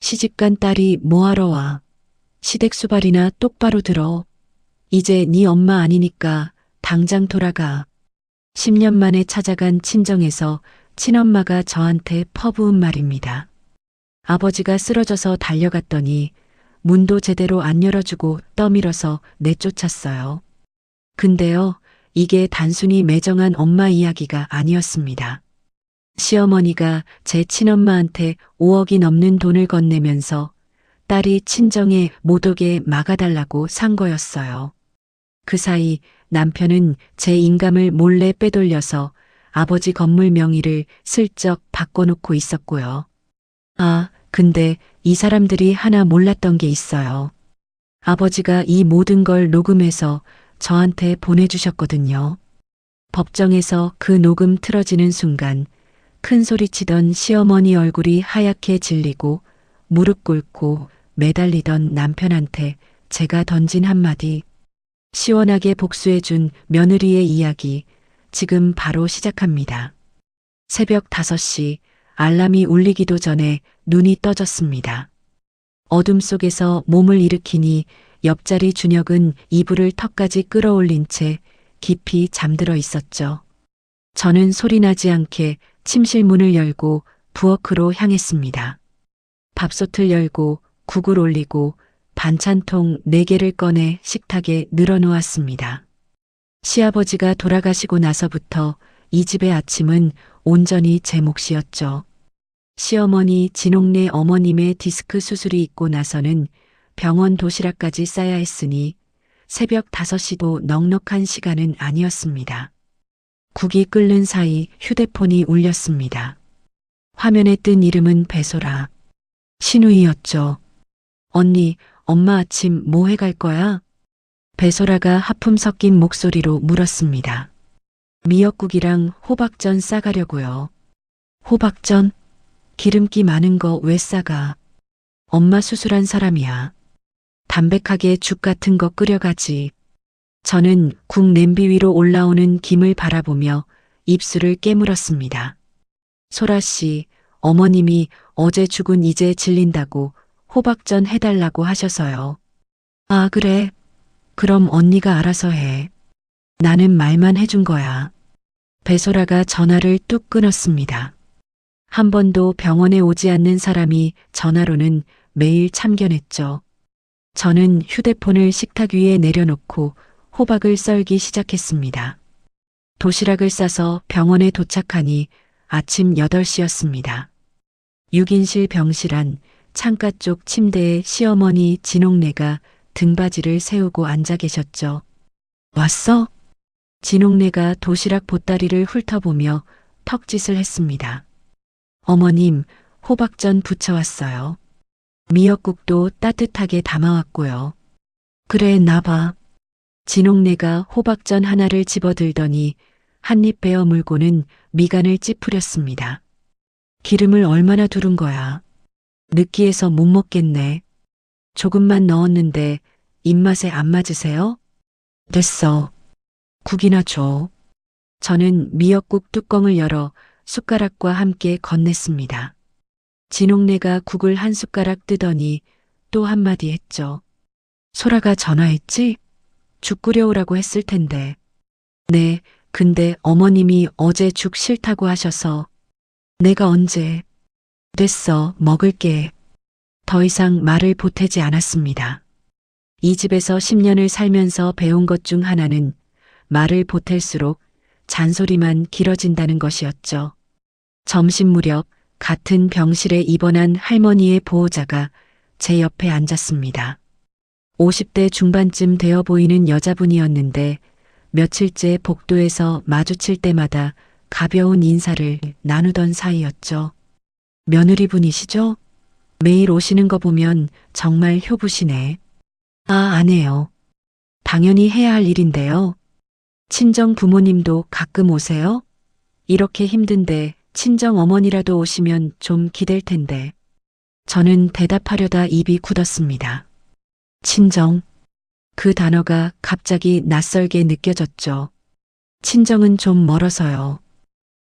시집간 딸이 뭐하러 와. 시댁 수발이나 똑바로 들어. 이제 네 엄마 아니니까 당장 돌아가. 10년 만에 찾아간 친정에서 친엄마가 저한테 퍼부은 말입니다. 아버지가 쓰러져서 달려갔더니 문도 제대로 안 열어주고 떠밀어서 내쫓았어요. 근데요, 이게 단순히 매정한 엄마 이야기가 아니었습니다. 시어머니가 제 친엄마한테 5억이 넘는 돈을 건네면서 딸이 친정에 못 오게 막아달라고 산 거였어요. 그 사이 남편은 제 인감을 몰래 빼돌려서 아버지 건물 명의를 슬쩍 바꿔놓고 있었고요. 아, 근데 이 사람들이 하나 몰랐던 게 있어요. 아버지가 이 모든 걸 녹음해서 저한테 보내주셨거든요. 법정에서 그 녹음 틀어지는 순간 큰 소리 치던 시어머니 얼굴이 하얗게 질리고 무릎 꿇고 매달리던 남편한테 제가 던진 한마디. 시원하게 복수해준 며느리의 이야기, 지금 바로 시작합니다. 새벽 5시 알람이 울리기도 전에 눈이 떠졌습니다. 어둠 속에서 몸을 일으키니 옆자리 준혁은 이불을 턱까지 끌어올린 채 깊이 잠들어 있었죠. 저는 소리나지 않게 침실 문을 열고 부엌으로 향했습니다. 밥솥을 열고 국을 올리고 반찬통 4개를 꺼내 식탁에 늘어놓았습니다. 시아버지가 돌아가시고 나서부터 이 집의 아침은 온전히 제 몫이었죠. 시어머니 진옥래 어머님의 디스크 수술이 있고 나서는 병원 도시락까지 싸야 했으니 새벽 5시도 넉넉한 시간은 아니었습니다. 국이 끓는 사이 휴대폰이 울렸습니다. 화면에 뜬 이름은 배소라. 신우이였죠. 언니, 엄마 아침 뭐 해갈 거야? 배소라가 하품 섞인 목소리로 물었습니다. 미역국이랑 호박전 싸가려고요. 호박전? 기름기 많은 거 왜 싸가? 엄마 수술한 사람이야. 담백하게 죽 같은 거 끓여가지. 저는 국 냄비 위로 올라오는 김을 바라보며 입술을 깨물었습니다. 소라 씨, 어머님이 어제 죽은 이제 질린다고 호박전 해달라고 하셔서요. 아, 그래. 그럼 언니가 알아서 해. 나는 말만 해준 거야. 배소라가 전화를 뚝 끊었습니다. 한 번도 병원에 오지 않는 사람이 전화로는 매일 참견했죠. 저는 휴대폰을 식탁 위에 내려놓고 호박을 썰기 시작했습니다. 도시락을 싸서 병원에 도착하니 아침 8시였습니다. 6인실 병실 안 창가 쪽 침대에 시어머니 진옥래가 등받이를 세우고 앉아 계셨죠. 왔어? 진옥래가 도시락 보따리를 훑어보며 턱짓을 했습니다. 어머님, 호박전 부쳐왔어요. 미역국도 따뜻하게 담아왔고요. 그래, 나봐. 진옥래가 호박전 하나를 집어들더니 한입 베어 물고는 미간을 찌푸렸습니다. 기름을 얼마나 두른 거야. 느끼해서 못 먹겠네. 조금만 넣었는데 입맛에 안 맞으세요? 됐어. 국이나 줘. 저는 미역국 뚜껑을 열어 숟가락과 함께 건넸습니다. 진옥래가 국을 한 숟가락 뜨더니 또 한마디 했죠. 소라가 전화했지? 죽 끓여오라고 했을 텐데. 네, 근데 어머님이 어제 죽 싫다고 하셔서. 내가 언제. 됐어, 먹을게. 더 이상 말을 보태지 않았습니다. 이 집에서 10년을 살면서 배운 것 중 하나는 말을 보탤수록 잔소리만 길어진다는 것이었죠. 점심 무렵 같은 병실에 입원한 할머니의 보호자가 제 옆에 앉았습니다. 50대 중반쯤 되어 보이는 여자분이었는데 며칠째 복도에서 마주칠 때마다 가벼운 인사를 나누던 사이였죠. 며느리분이시죠? 매일 오시는 거 보면 정말 효부시네. 아, 안 해요. 당연히 해야 할 일인데요. 친정 부모님도 가끔 오세요? 이렇게 힘든데 친정 어머니라도 오시면 좀 기댈 텐데. 저는 대답하려다 입이 굳었습니다. 친정. 그 단어가 갑자기 낯설게 느껴졌죠. 친정은 좀 멀어서요.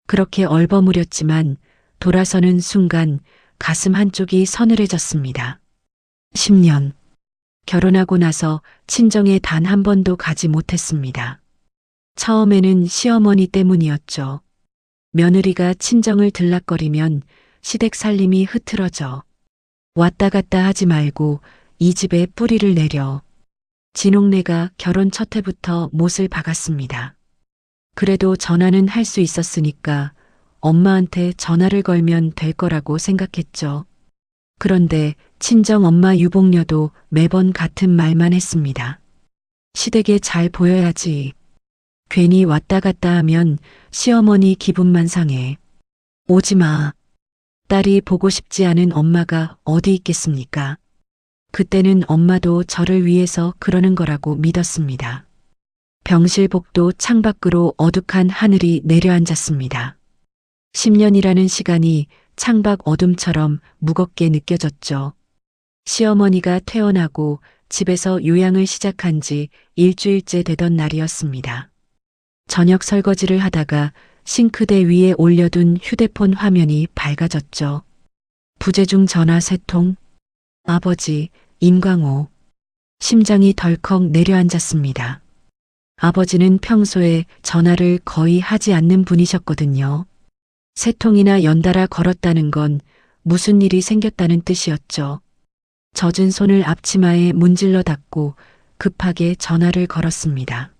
그렇게 얼버무렸지만 돌아서는 순간 가슴 한쪽이 서늘해졌습니다. 10년. 결혼하고 나서 친정에 단 한 번도 가지 못했습니다. 처음에는 시어머니 때문이었죠. 며느리가 친정을 들락거리면 시댁 살림이 흐트러져. 왔다 갔다 하지 말고 이 집에 뿌리를 내려. 진옥내가 결혼 첫 해부터 못을 박았습니다. 그래도 전화는 할 수 있었으니까 엄마한테 전화를 걸면 될 거라고 생각했죠. 그런데 친정 엄마 유복녀도 매번 같은 말만 했습니다. 시댁에 잘 보여야지. 괜히 왔다 갔다 하면 시어머니 기분만 상해. 오지 마. 딸이 보고 싶지 않은 엄마가 어디 있겠습니까? 그때는 엄마도 저를 위해서 그러는 거라고 믿었습니다. 병실복도 창밖으로 어둑한 하늘이 내려앉았습니다. 10년이라는 시간이 창밖 어둠처럼 무겁게 느껴졌죠. 시어머니가 퇴원하고 집에서 요양을 시작한 지 일주일째 되던 날이었습니다. 저녁 설거지를 하다가 싱크대 위에 올려둔 휴대폰 화면이 밝아졌죠. 부재중 전화 3통. 아버지, 임광호. 심장이 덜컥 내려앉았습니다. 아버지는 평소에 전화를 거의 하지 않는 분이셨거든요. 3통이나 연달아 걸었다는 건 무슨 일이 생겼다는 뜻이었죠. 젖은 손을 앞치마에 문질러 닫고 급하게 전화를 걸었습니다.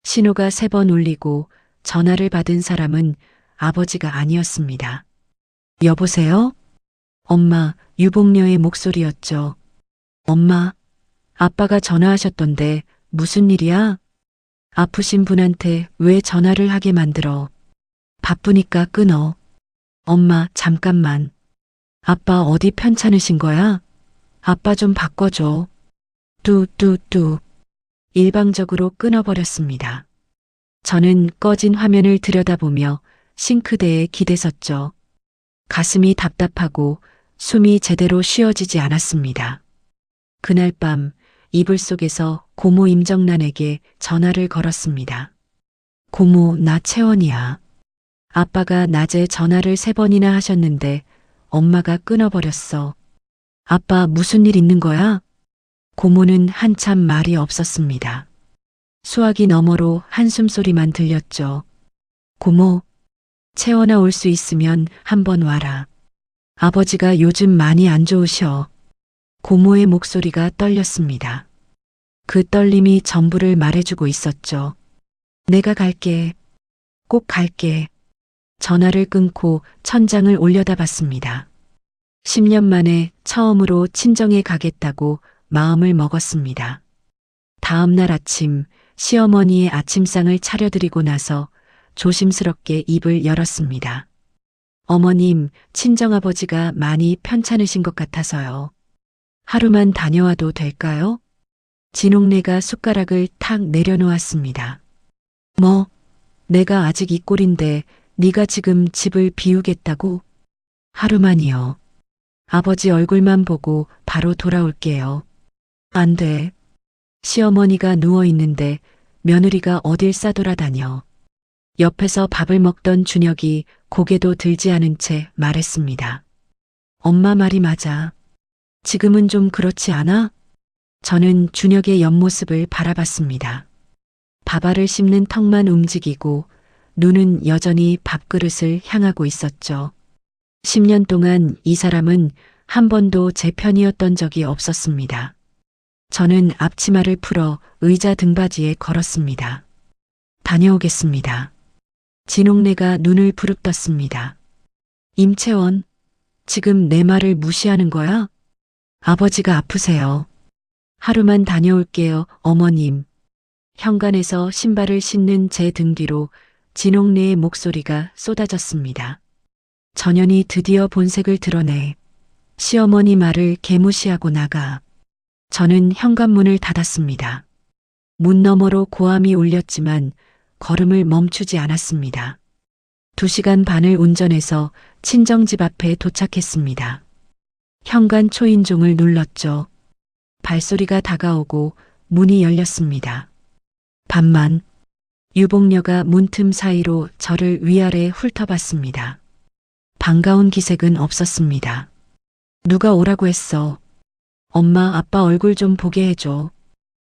신호가 3번 울리고 전화를 받은 사람은 아버지가 아니었습니다. 여보세요? 엄마, 유복녀의 목소리였죠. 엄마, 아빠가 전화하셨던데 무슨 일이야? 아프신 분한테 왜 전화를 하게 만들어? 바쁘니까 끊어. 엄마, 잠깐만. 아빠 어디 편찮으신 거야? 아빠 좀 바꿔줘. 뚜뚜뚜. 일방적으로 끊어버렸습니다. 저는 꺼진 화면을 들여다보며 싱크대에 기대섰죠. 가슴이 답답하고 숨이 제대로 쉬어지지 않았습니다. 그날 밤 이불 속에서 고모 임정란에게 전화를 걸었습니다. 고모, 나 채원이야. 아빠가 낮에 전화를 3번이나 하셨는데 엄마가 끊어버렸어. 아빠 무슨 일 있는 거야? 고모는 한참 말이 없었습니다. 수화기 너머로 한숨 소리만 들렸죠. 고모, 채원아 올 수 있으면 한번 와라. 아버지가 요즘 많이 안 좋으셔. 고모의 목소리가 떨렸습니다. 그 떨림이 전부를 말해주고 있었죠. 내가 갈게. 꼭 갈게. 전화를 끊고 천장을 올려다봤습니다. 10년 만에 처음으로 친정에 가겠다고 마음을 먹었습니다. 다음 날 아침 시어머니의 아침상을 차려드리고 나서 조심스럽게 입을 열었습니다. 어머님, 친정아버지가 많이 편찮으신 것 같아서요. 하루만 다녀와도 될까요? 진옥내가 숟가락을 탁 내려놓았습니다. 뭐, 내가 아직 이 꼴인데 네가 지금 집을 비우겠다고? 하루만이요. 아버지 얼굴만 보고 바로 돌아올게요. 안 돼. 시어머니가 누워있는데 며느리가 어딜 싸돌아다녀. 옆에서 밥을 먹던 준혁이 고개도 들지 않은 채 말했습니다. 엄마 말이 맞아. 지금은 좀 그렇지 않아? 저는 준혁의 옆모습을 바라봤습니다. 밥알을 씹는 턱만 움직이고 눈은 여전히 밥그릇을 향하고 있었죠. 10년 동안 이 사람은 한 번도 제 편이었던 적이 없었습니다. 저는 앞치마를 풀어 의자 등받이에 걸었습니다. 다녀오겠습니다. 진옥내가 눈을 부릅떴습니다. 임채원, 지금 내 말을 무시하는 거야? 아버지가 아프세요. 하루만 다녀올게요, 어머님. 현관에서 신발을 신는 제 등 뒤로 진옥내의 목소리가 쏟아졌습니다. 전현이 드디어 본색을 드러내 시어머니 말을 개무시하고 나가. 저는 현관문을 닫았습니다. 문 너머로 고함이 울렸지만 걸음을 멈추지 않았습니다. 2시간 반을 운전해서 친정집 앞에 도착했습니다. 현관 초인종을 눌렀죠. 발소리가 다가오고 문이 열렸습니다. 반만. 유복녀가 문틈 사이로 저를 위아래 훑어봤습니다. 반가운 기색은 없었습니다. 누가 오라고 했어? 엄마, 아빠 얼굴 좀 보게 해줘.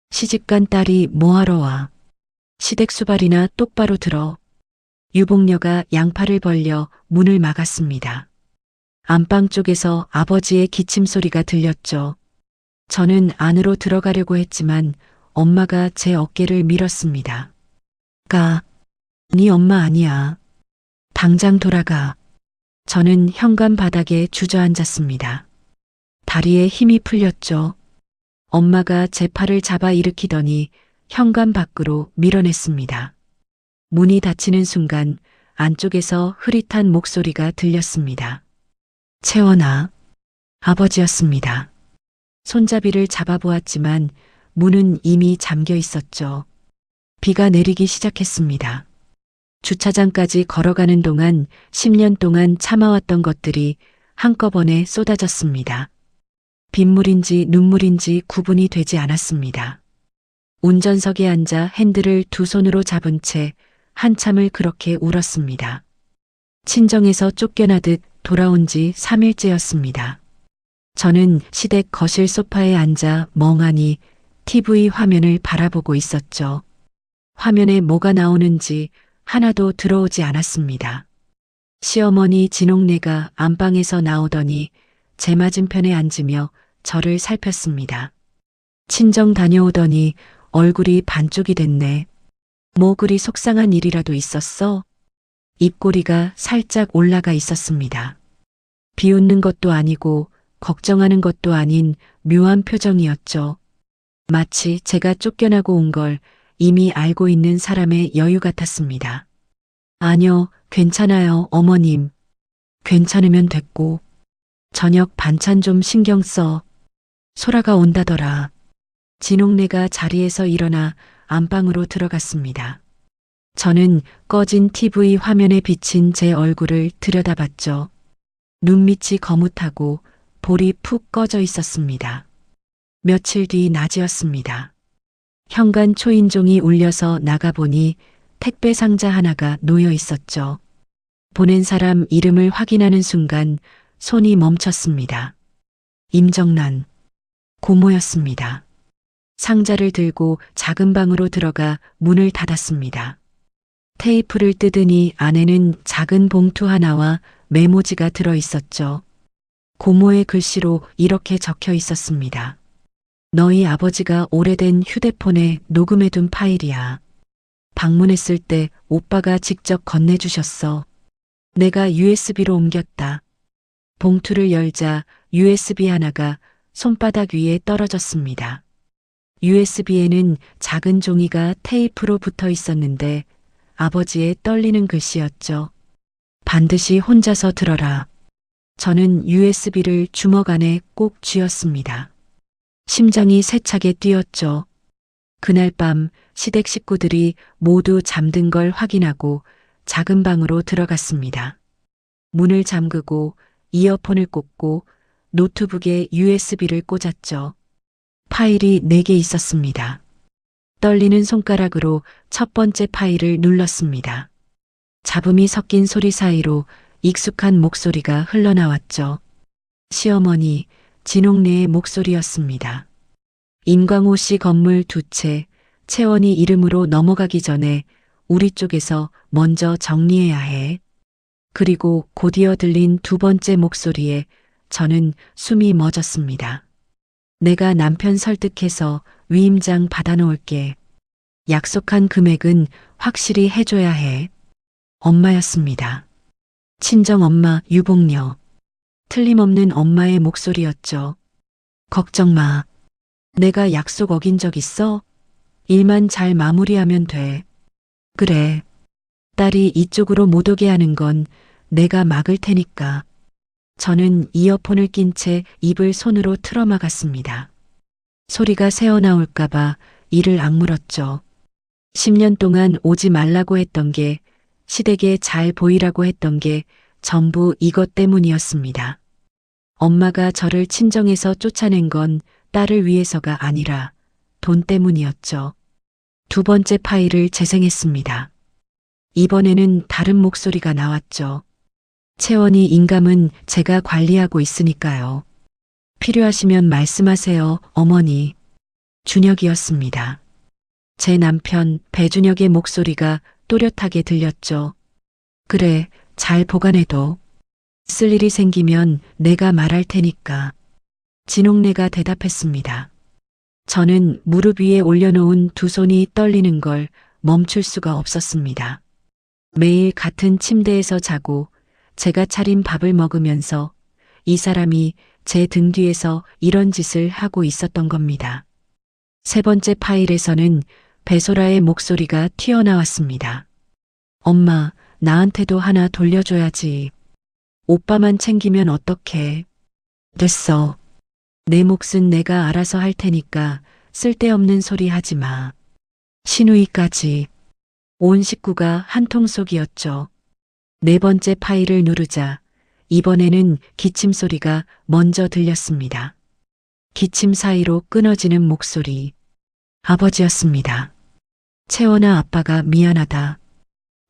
시집간 딸이 뭐하러 와? 시댁 수발이나 똑바로 들어. 유복녀가 양팔을 벌려 문을 막았습니다. 안방 쪽에서 아버지의 기침 소리가 들렸죠. 저는 안으로 들어가려고 했지만 엄마가 제 어깨를 밀었습니다. 가, 네 엄마 아니야. 당장 돌아가. 저는 현관 바닥에 주저앉았습니다. 다리에 힘이 풀렸죠. 엄마가 제 팔을 잡아 일으키더니 현관 밖으로 밀어냈습니다. 문이 닫히는 순간 안쪽에서 흐릿한 목소리가 들렸습니다. 채원아, 아버지였습니다. 손잡이를 잡아보았지만 문은 이미 잠겨 있었죠. 비가 내리기 시작했습니다. 주차장까지 걸어가는 동안 10년 동안 참아왔던 것들이 한꺼번에 쏟아졌습니다. 빗물인지 눈물인지 구분이 되지 않았습니다. 운전석에 앉아 핸들을 두 손으로 잡은 채 한참을 그렇게 울었습니다. 친정에서 쫓겨나듯 돌아온 지 3일째였습니다. 저는 시댁 거실 소파에 앉아 멍하니 TV 화면을 바라보고 있었죠. 화면에 뭐가 나오는지 하나도 들어오지 않았습니다. 시어머니 진옥내가 안방에서 나오더니 제 맞은편에 앉으며 저를 살폈습니다. 친정 다녀오더니 얼굴이 반쪽이 됐네. 뭐 그리 속상한 일이라도 있었어? 입꼬리가 살짝 올라가 있었습니다. 비웃는 것도 아니고 걱정하는 것도 아닌 묘한 표정이었죠. 마치 제가 쫓겨나고 온 걸 이미 알고 있는 사람의 여유 같았습니다. 아니요, 괜찮아요, 어머님. 괜찮으면 됐고. 저녁 반찬 좀 신경 써. 소라가 온다더라. 진옥내가 자리에서 일어나 안방으로 들어갔습니다. 저는 꺼진 TV 화면에 비친 제 얼굴을 들여다봤죠. 눈밑이 거뭇하고 볼이 푹 꺼져 있었습니다. 며칠 뒤 낮이었습니다. 현관 초인종이 울려서 나가보니 택배 상자 하나가 놓여 있었죠. 보낸 사람 이름을 확인하는 순간 손이 멈췄습니다. 임정란, 고모였습니다. 상자를 들고 작은 방으로 들어가 문을 닫았습니다. 테이프를 뜯으니 안에는 작은 봉투 하나와 메모지가 들어 있었죠. 고모의 글씨로 이렇게 적혀 있었습니다. 너희 아버지가 오래된 휴대폰에 녹음해둔 파일이야. 방문했을 때 오빠가 직접 건네주셨어. 내가 USB로 옮겼다. 봉투를 열자 USB 하나가 손바닥 위에 떨어졌습니다. USB에는 작은 종이가 테이프로 붙어 있었는데 아버지의 떨리는 글씨였죠. 반드시 혼자서 들어라. 저는 USB를 주먹 안에 꼭 쥐었습니다. 심장이 세차게 뛰었죠. 그날 밤 시댁 식구들이 모두 잠든 걸 확인하고 작은 방으로 들어갔습니다. 문을 잠그고 이어폰을 꽂고 노트북에 USB를 꽂았죠. 파일이 4개 있었습니다. 떨리는 손가락으로 첫 번째 파일을 눌렀습니다. 잡음이 섞인 소리 사이로 익숙한 목소리가 흘러나왔죠. 시어머니 진옥래의 목소리였습니다. 인광호 씨 건물 2채, 채원이 이름으로 넘어가기 전에 우리 쪽에서 먼저 정리해야 해. 그리고 곧이어 들린 두 번째 목소리에 저는 숨이 멎었습니다. 내가 남편 설득해서 위임장 받아놓을게. 약속한 금액은 확실히 해줘야 해. 엄마였습니다. 친정엄마 유복녀. 틀림없는 엄마의 목소리였죠. 걱정 마. 내가 약속 어긴 적 있어? 일만 잘 마무리하면 돼. 그래. 딸이 이쪽으로 못 오게 하는 건 내가 막을 테니까. 저는 이어폰을 낀 채 입을 손으로 틀어막았습니다. 소리가 새어나올까봐 이를 악물었죠. 10년 동안 오지 말라고 했던 게, 시댁에 잘 보이라고 했던 게 전부 이것 때문이었습니다. 엄마가 저를 친정에서 쫓아낸 건 딸을 위해서가 아니라 돈 때문이었죠. 두 번째 파일을 재생했습니다. 이번에는 다른 목소리가 나왔죠. 채원이 인감은 제가 관리하고 있으니까요. 필요하시면 말씀하세요, 어머니. 준혁이었습니다. 제 남편 배준혁의 목소리가 또렷하게 들렸죠. 그래, 잘 보관해둬. 쓸 일이 생기면 내가 말할 테니까. 진옥래가 대답했습니다. 저는 무릎 위에 올려놓은 두 손이 떨리는 걸 멈출 수가 없었습니다. 매일 같은 침대에서 자고 제가 차린 밥을 먹으면서 이 사람이 제 등 뒤에서 이런 짓을 하고 있었던 겁니다. 세 번째 파일에서는 배소라의 목소리가 튀어나왔습니다. 엄마, 나한테도 하나 돌려줘야지. 오빠만 챙기면 어떡해. 됐어. 내 몫은 내가 알아서 할 테니까 쓸데없는 소리 하지 마. 시누이까지. 온 식구가 한통속이었죠. 네 번째 파일을 누르자 이번에는 기침 소리가 먼저 들렸습니다. 기침 사이로 끊어지는 목소리. 아버지였습니다. 채원아, 아빠가 미안하다.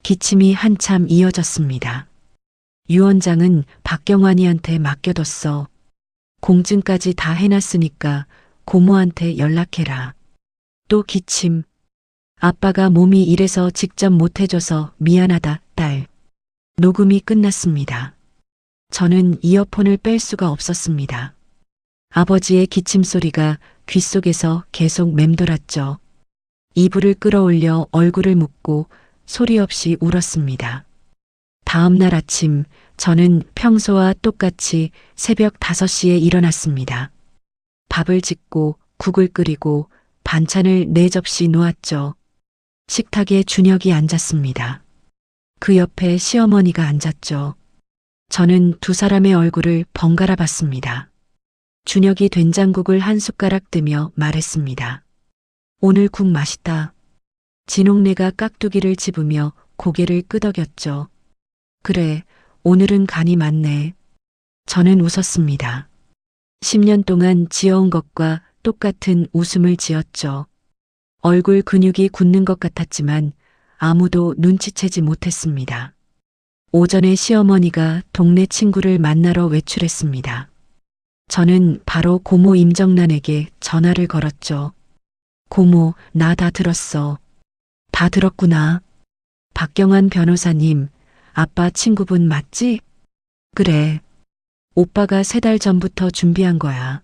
기침이 한참 이어졌습니다. 유원장은 박경환이한테 맡겨뒀어. 공증까지 다 해놨으니까 고모한테 연락해라. 또 기침. 아빠가 몸이 이래서 직접 못해줘서 미안하다, 딸. 녹음이 끝났습니다. 저는 이어폰을 뺄 수가 없었습니다. 아버지의 기침 소리가 귓속에서 계속 맴돌았죠. 이불을 끌어올려 얼굴을 묶고 소리 없이 울었습니다. 다음 날 아침 저는 평소와 똑같이 새벽 5시에 일어났습니다. 밥을 짓고 국을 끓이고 반찬을 4접시 놓았죠. 식탁에 준혁이 앉았습니다. 그 옆에 시어머니가 앉았죠. 저는 두 사람의 얼굴을 번갈아 봤습니다. 준혁이 된장국을 한 숟가락 뜨며 말했습니다. 오늘 국 맛있다. 진옥래가 깍두기를 집으며 고개를 끄덕였죠. 그래, 오늘은 간이 맞네. 저는 웃었습니다. 10년 동안 지어온 것과 똑같은 웃음을 지었죠. 얼굴 근육이 굳는 것 같았지만 아무도 눈치채지 못했습니다. 오전에 시어머니가 동네 친구를 만나러 외출했습니다. 저는 바로 고모 임정란에게 전화를 걸었죠. 고모, 나 다 들었어. 다 들었구나. 박경환 변호사님, 아빠 친구분 맞지? 그래. 오빠가 3달 전부터 준비한 거야.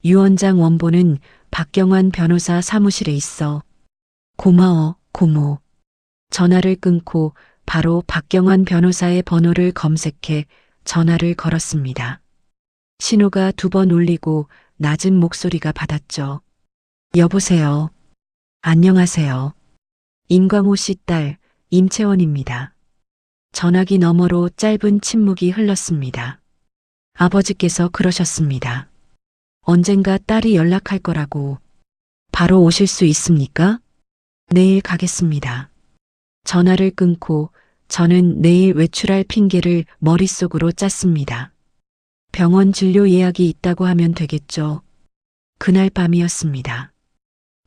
유원장 원본은 박경환 변호사 사무실에 있어. 고마워, 고모. 전화를 끊고 바로 박경환 변호사의 번호를 검색해 전화를 걸었습니다. 신호가 2번 울리고 낮은 목소리가 받았죠. 여보세요. 안녕하세요. 임광호 씨 딸 임채원입니다. 전화기 너머로 짧은 침묵이 흘렀습니다. 아버지께서 그러셨습니다. 언젠가 딸이 연락할 거라고. 바로 오실 수 있습니까? 내일 가겠습니다. 전화를 끊고 저는 내일 외출할 핑계를 머릿속으로 짰습니다. 병원 진료 예약이 있다고 하면 되겠죠. 그날 밤이었습니다.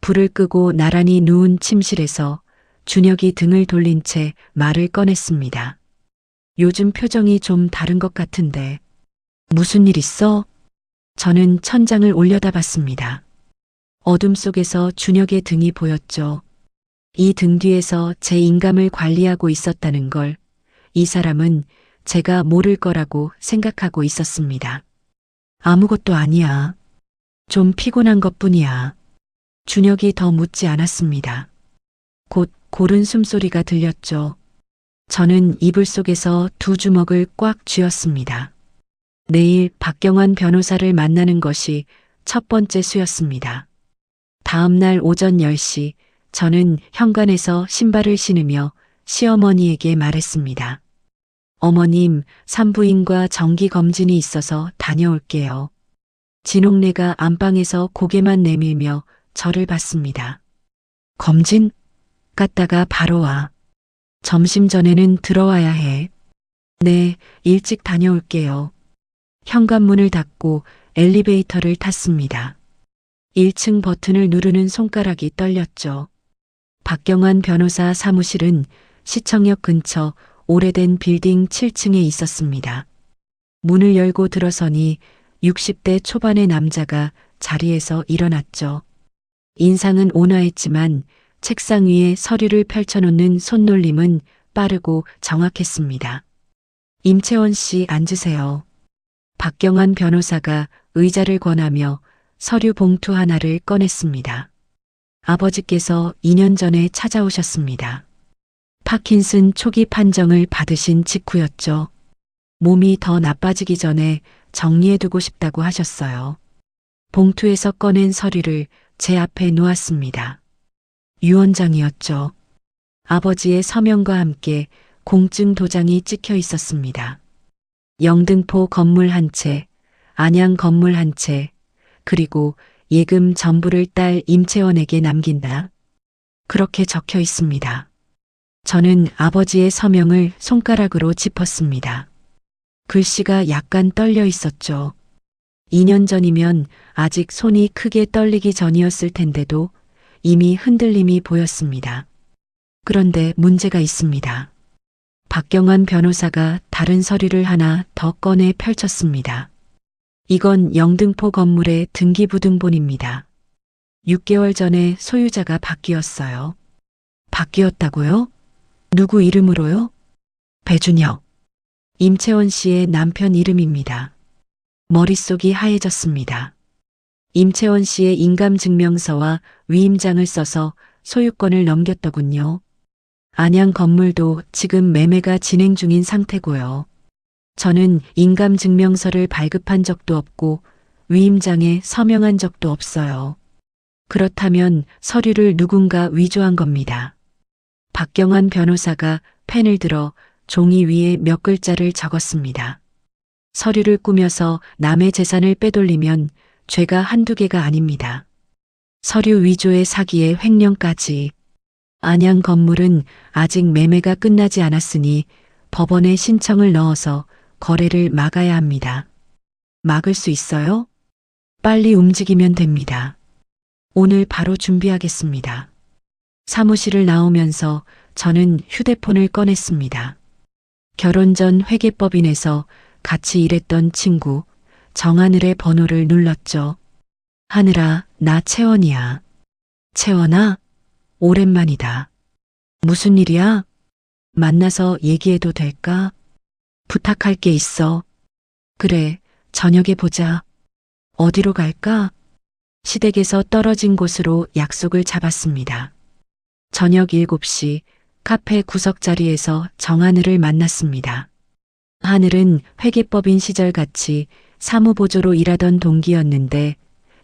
불을 끄고 나란히 누운 침실에서 준혁이 등을 돌린 채 말을 꺼냈습니다. 요즘 표정이 좀 다른 것 같은데. 무슨 일 있어? 저는 천장을 올려다봤습니다. 어둠 속에서 준혁의 등이 보였죠. 이 등 뒤에서 제 인감을 관리하고 있었다는 걸 이 사람은 제가 모를 거라고 생각하고 있었습니다. 아무것도 아니야. 좀 피곤한 것뿐이야. 준혁이 더 묻지 않았습니다. 곧 고른 숨소리가 들렸죠. 저는 이불 속에서 2 주먹을 꽉 쥐었습니다. 내일 박경환 변호사를 만나는 것이 첫 번째 수였습니다. 다음 날 오전 10시 저는 현관에서 신발을 신으며 시어머니에게 말했습니다. 어머님, 산부인과 정기검진이 있어서 다녀올게요. 진옥래가 안방에서 고개만 내밀며 저를 봤습니다. 검진? 갔다가 바로 와. 점심 전에는 들어와야 해. 네, 일찍 다녀올게요. 현관문을 닫고 엘리베이터를 탔습니다. 1층 버튼을 누르는 손가락이 떨렸죠. 박경환 변호사 사무실은 시청역 근처 오래된 빌딩 7층에 있었습니다. 문을 열고 들어서니 60대 초반의 남자가 자리에서 일어났죠. 인상은 온화했지만 책상 위에 서류를 펼쳐놓는 손놀림은 빠르고 정확했습니다. 임채원 씨 앉으세요. 박경환 변호사가 의자를 권하며 서류 봉투 하나를 꺼냈습니다. 아버지께서 2년 전에 찾아오셨습니다. 파킨슨 초기 판정을 받으신 직후였죠. 몸이 더 나빠지기 전에 정리해두고 싶다고 하셨어요. 봉투에서 꺼낸 서류를 제 앞에 놓았습니다. 유언장이었죠. 아버지의 서명과 함께 공증 도장이 찍혀 있었습니다. 영등포 건물 한 채, 안양 건물 한 채, 그리고 예금 전부를 딸 임채원에게 남긴다. 그렇게 적혀 있습니다. 저는 아버지의 서명을 손가락으로 짚었습니다. 글씨가 약간 떨려 있었죠. 2년 전이면 아직 손이 크게 떨리기 전이었을 텐데도 이미 흔들림이 보였습니다. 그런데 문제가 있습니다. 박경환 변호사가 다른 서류를 하나 더 꺼내 펼쳤습니다. 이건 영등포 건물의 등기부등본입니다. 6개월 전에 소유자가 바뀌었어요. 바뀌었다고요? 누구 이름으로요? 배준혁. 임채원 씨의 남편 이름입니다. 머릿속이 하얘졌습니다. 임채원 씨의 인감증명서와 위임장을 써서 소유권을 넘겼더군요. 안양 건물도 지금 매매가 진행 중인 상태고요. 저는 인감증명서를 발급한 적도 없고 위임장에 서명한 적도 없어요. 그렇다면 서류를 누군가 위조한 겁니다. 박경환 변호사가 펜을 들어 종이 위에 몇 글자를 적었습니다. 서류를 꾸며서 남의 재산을 빼돌리면 죄가 한두 개가 아닙니다. 서류 위조의 사기에 횡령까지. 안양 건물은 아직 매매가 끝나지 않았으니 법원에 신청을 넣어서 거래를 막아야 합니다. 막을 수 있어요? 빨리 움직이면 됩니다. 오늘 바로 준비하겠습니다. 사무실을 나오면서 저는 휴대폰을 꺼냈습니다. 결혼 전 회계법인에서 같이 일했던 친구 정하늘의 번호를 눌렀죠. 하늘아, 나 채원이야. 채원아? 오랜만이다. 무슨 일이야? 만나서 얘기해도 될까? 부탁할 게 있어. 그래, 저녁에 보자. 어디로 갈까? 시댁에서 떨어진 곳으로 약속을 잡았습니다. 저녁 7시 카페 구석자리에서 정하늘을 만났습니다. 하늘은 회계법인 시절 같이 사무보조로 일하던 동기였는데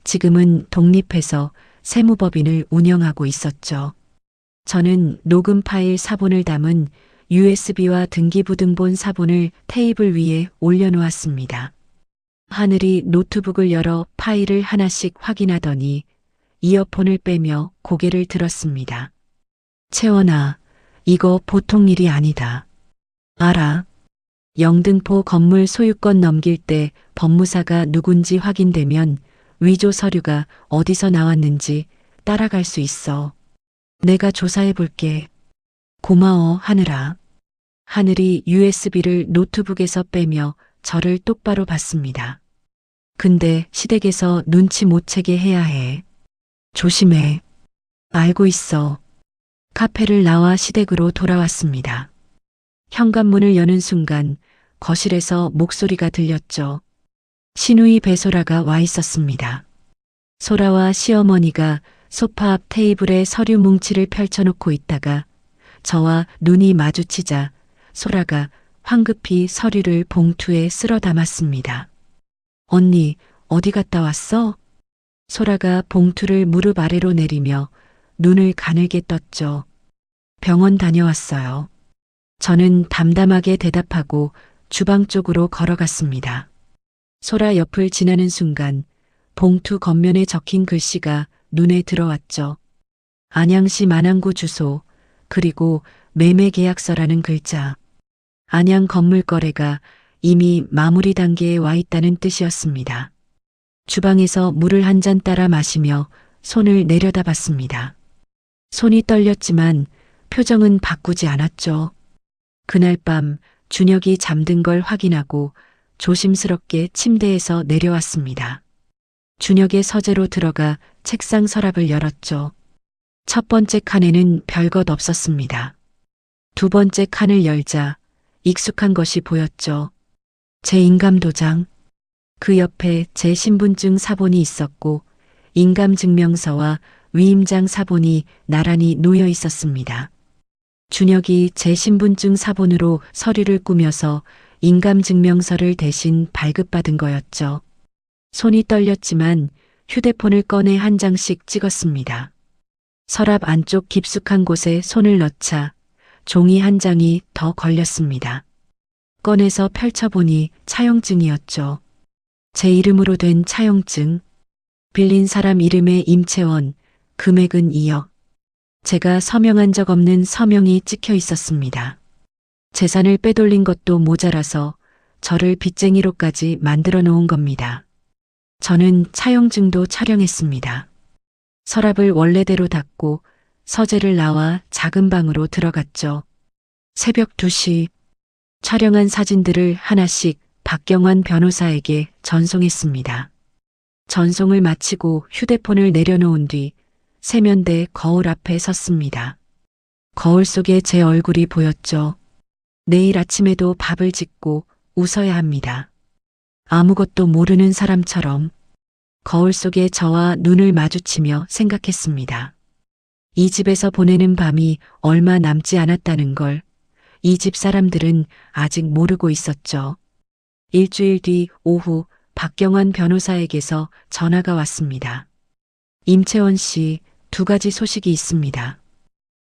지금은 독립해서 세무법인을 운영하고 있었죠. 저는 녹음 파일 사본을 담은 USB와 등기부등본 사본을 테이블 위에 올려놓았습니다. 하늘이 노트북을 열어 파일을 하나씩 확인하더니 이어폰을 빼며 고개를 들었습니다. 채원아, 이거 보통 일이 아니다. 알아. 영등포 건물 소유권 넘길 때 법무사가 누군지 확인되면 위조 서류가 어디서 나왔는지 따라갈 수 있어. 내가 조사해 볼게. 고마워, 하늘아. 하늘이 USB를 노트북에서 빼며 저를 똑바로 봤습니다. 근데 시댁에서 눈치 못 채게 해야 해. 조심해. 알고 있어. 카페를 나와 시댁으로 돌아왔습니다. 현관문을 여는 순간 거실에서 목소리가 들렸죠. 시누이 배소라가 와 있었습니다. 소라와 시어머니가 소파 앞 테이블에 서류 뭉치를 펼쳐놓고 있다가 저와 눈이 마주치자 소라가 황급히 서류를 봉투에 쓸어 담았습니다. 언니, 어디 갔다 왔어? 소라가 봉투를 무릎 아래로 내리며 눈을 가늘게 떴죠. 병원 다녀왔어요. 저는 담담하게 대답하고 주방 쪽으로 걸어갔습니다. 소라 옆을 지나는 순간 봉투 겉면에 적힌 글씨가 눈에 들어왔죠. 안양시 만안구 주소, 그리고 매매 계약서라는 글자. 안양 건물 거래가 이미 마무리 단계에 와 있다는 뜻이었습니다. 주방에서 물을 한 잔 따라 마시며 손을 내려다봤습니다. 손이 떨렸지만 표정은 바꾸지 않았죠. 그날 밤 준혁이 잠든 걸 확인하고 조심스럽게 침대에서 내려왔습니다. 준혁의 서재로 들어가 책상 서랍을 열었죠. 첫 번째 칸에는 별것 없었습니다. 두 번째 칸을 열자 익숙한 것이 보였죠. 제 인감도장. 그 옆에 제 신분증 사본이 있었고 인감증명서와 위임장 사본이 나란히 놓여 있었습니다. 준혁이 제 신분증 사본으로 서류를 꾸며서 인감증명서를 대신 발급받은 거였죠. 손이 떨렸지만 휴대폰을 꺼내 한 장씩 찍었습니다. 서랍 안쪽 깊숙한 곳에 손을 넣자 종이 한 장이 더 걸렸습니다. 꺼내서 펼쳐보니 차용증이었죠. 제 이름으로 된 차용증. 빌린 사람 이름의 임채원, 금액은 2억. 제가 서명한 적 없는 서명이 찍혀 있었습니다. 재산을 빼돌린 것도 모자라서 저를 빚쟁이로까지 만들어 놓은 겁니다. 저는 차용증도 촬영했습니다. 서랍을 원래대로 닫고 서재를 나와 작은 방으로 들어갔죠. 새벽 2시 촬영한 사진들을 하나씩 박경환 변호사에게 전송했습니다. 전송을 마치고 휴대폰을 내려놓은 뒤 세면대 거울 앞에 섰습니다. 거울 속에 제 얼굴이 보였죠. 내일 아침에도 밥을 짓고 웃어야 합니다. 아무것도 모르는 사람처럼 거울 속에 저와 눈을 마주치며 생각했습니다. 이 집에서 보내는 밤이 얼마 남지 않았다는 걸 이 집 사람들은 아직 모르고 있었죠. 일주일 뒤 오후 박경환 변호사에게서 전화가 왔습니다. 임채원 씨, 2가지 소식이 있습니다.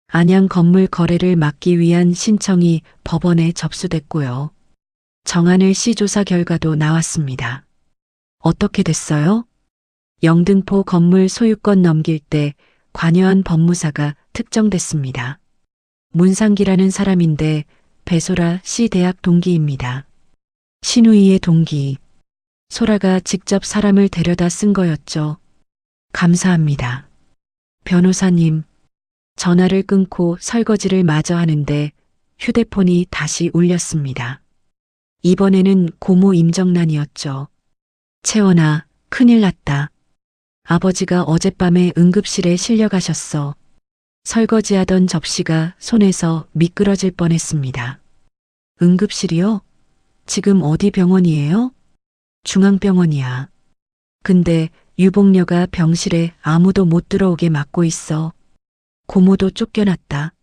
안양 건물 거래를 막기 위한 신청이 법원에 접수됐고요. 정하늘 씨 조사 결과도 나왔습니다. 어떻게 됐어요? 영등포 건물 소유권 넘길 때 관여한 법무사가 특정됐습니다. 문상기라는 사람인데 배소라 씨 대학 동기입니다. 신우이의 동기. 소라가 직접 사람을 데려다 쓴 거였죠. 감사합니다. 변호사님. 전화를 끊고 설거지를 마저 하는데 휴대폰이 다시 울렸습니다. 이번에는 고모 임정란이었죠. 채원아, 큰일 났다. 아버지가 어젯밤에 응급실에 실려가셨어. 설거지하던 접시가 손에서 미끄러질 뻔했습니다. 응급실이요? 지금 어디 병원이에요? 중앙병원이야. 근데 유복녀가 병실에 아무도 못 들어오게 막고 있어. 고모도 쫓겨났다.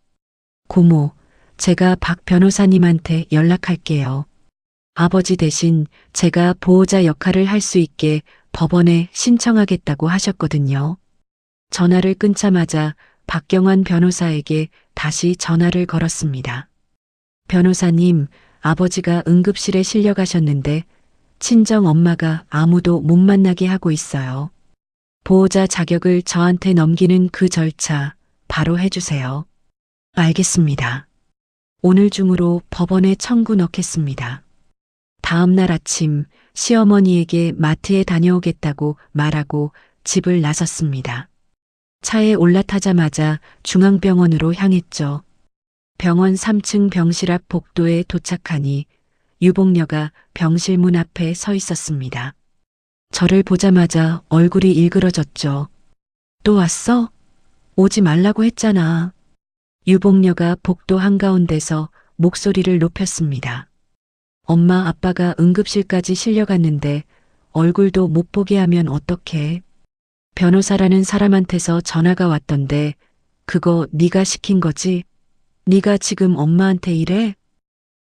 고모, 제가 박 변호사님한테 연락할게요. 아버지 대신 제가 보호자 역할을 할 수 있게 법원에 신청하겠다고 하셨거든요. 전화를 끊자마자 박경환 변호사에게 다시 전화를 걸었습니다. 변호사님, 아버지가 응급실에 실려가셨는데 친정 엄마가 아무도 못 만나게 하고 있어요. 보호자 자격을 저한테 넘기는 그 절차 바로 해주세요. 알겠습니다. 오늘 중으로 법원에 청구 넣겠습니다. 다음 날 아침 시어머니에게 마트에 다녀오겠다고 말하고 집을 나섰습니다. 차에 올라타자마자 중앙병원으로 향했죠. 병원 3층 병실 앞 복도에 도착하니 유복녀가 병실 문 앞에 서 있었습니다. 저를 보자마자 얼굴이 일그러졌죠. 또 왔어? 오지 말라고 했잖아. 유복녀가 복도 한가운데서 목소리를 높였습니다. 엄마 아빠가 응급실까지 실려갔는데 얼굴도 못 보게 하면 어떡해. 변호사라는 사람한테서 전화가 왔던데 그거 네가 시킨 거지? 네가 지금 엄마한테 이래?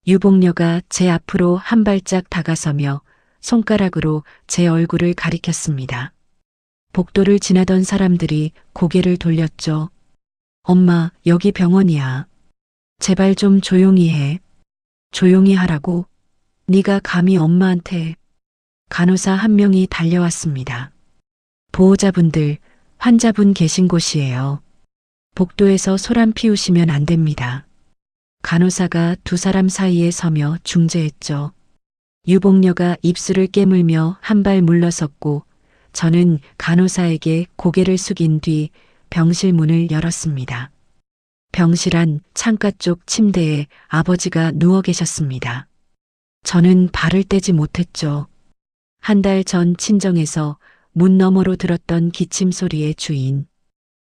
유복녀가 제 앞으로 한 발짝 다가서며 손가락으로 제 얼굴을 가리켰습니다. 복도를 지나던 사람들이 고개를 돌렸죠. 엄마, 여기 병원이야. 제발 좀 조용히 해. 조용히 하라고? 네가 감히 엄마한테. 간호사 한 명이 달려왔습니다. 보호자분들, 환자분 계신 곳이에요. 복도에서 소란 피우시면 안 됩니다. 간호사가 두 사람 사이에 서며 중재했죠. 유복녀가 입술을 깨물며 한 발 물러섰고 저는 간호사에게 고개를 숙인 뒤 병실 문을 열었습니다. 병실 안 창가 쪽 침대에 아버지가 누워 계셨습니다. 저는 발을 떼지 못했죠. 한 달 전 친정에서 문 너머로 들었던 기침 소리의 주인.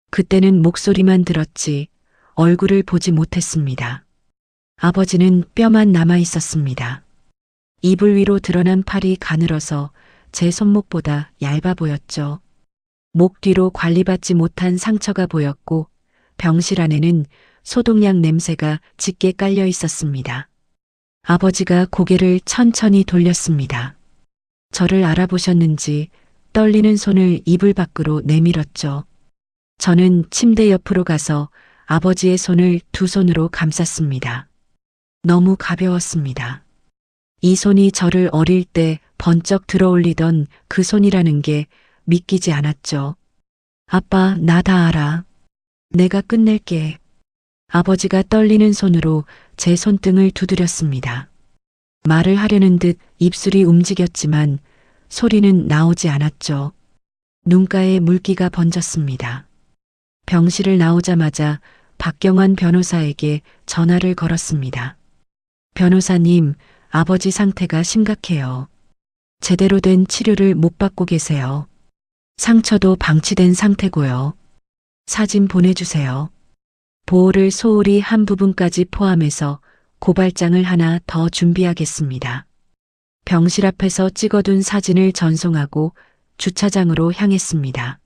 그때는 목소리만 들었지 얼굴을 보지 못했습니다. 아버지는 뼈만 남아 있었습니다. 이불 위로 드러난 팔이 가늘어서 제 손목보다 얇아 보였죠. 목 뒤로 관리받지 못한 상처가 보였고 병실 안에는 소독약 냄새가 짙게 깔려 있었습니다. 아버지가 고개를 천천히 돌렸습니다. 저를 알아보셨는지 떨리는 손을 이불 밖으로 내밀었죠. 저는 침대 옆으로 가서 아버지의 손을 두 손으로 감쌌습니다. 너무 가벼웠습니다. 이 손이 저를 어릴 때 번쩍 들어올리던 그 손이라는 게 믿기지 않았죠. 아빠, 나 다 알아. 내가 끝낼게. 아버지가 떨리는 손으로 제 손등을 두드렸습니다. 말을 하려는 듯 입술이 움직였지만 소리는 나오지 않았죠. 눈가에 물기가 번졌습니다. 병실을 나오자마자 박경환 변호사에게 전화를 걸었습니다. 변호사님, 아버지 상태가 심각해요. 제대로 된 치료를 못 받고 계세요. 상처도 방치된 상태고요. 사진 보내주세요. 보호를 소홀히 한 부분까지 포함해서 고발장을 하나 더 준비하겠습니다. 병실 앞에서 찍어둔 사진을 전송하고 주차장으로 향했습니다.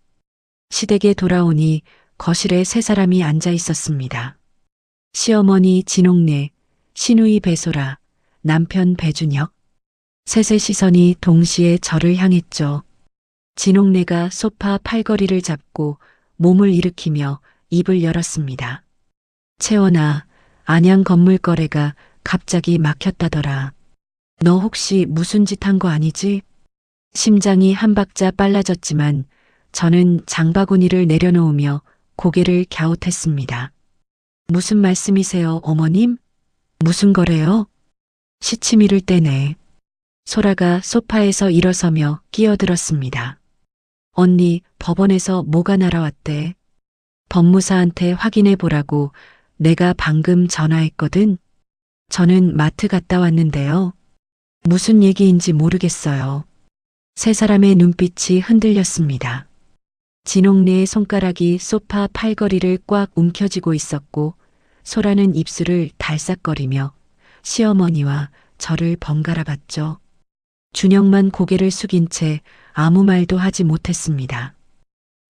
시댁에 돌아오니 거실에 세 사람이 앉아 있었습니다. 시어머니 진옥래, 시누이 배소라, 남편 배준혁. 셋의 시선이 동시에 저를 향했죠. 진옥래가 소파 팔걸이를 잡고 몸을 일으키며 입을 열었습니다. 채원아, 안양 건물 거래가 갑자기 막혔다더라. 너 혹시 무슨 짓 한 거 아니지? 심장이 한 박자 빨라졌지만 저는 장바구니를 내려놓으며 고개를 갸웃했습니다. 무슨 말씀이세요, 어머님? 무슨 거래요? 시치미를 떼네. 소라가 소파에서 일어서며 끼어들었습니다. 언니, 법원에서 뭐가 날아왔대? 법무사한테 확인해 보라고 내가 방금 전화했거든. 저는 마트 갔다 왔는데요. 무슨 얘기인지 모르겠어요. 세 사람의 눈빛이 흔들렸습니다. 진옥래의 손가락이 소파 팔걸이를 꽉 움켜쥐고 있었고 소라는 입술을 달싹거리며 시어머니와 저를 번갈아 봤죠. 준혁만 고개를 숙인 채 아무 말도 하지 못했습니다.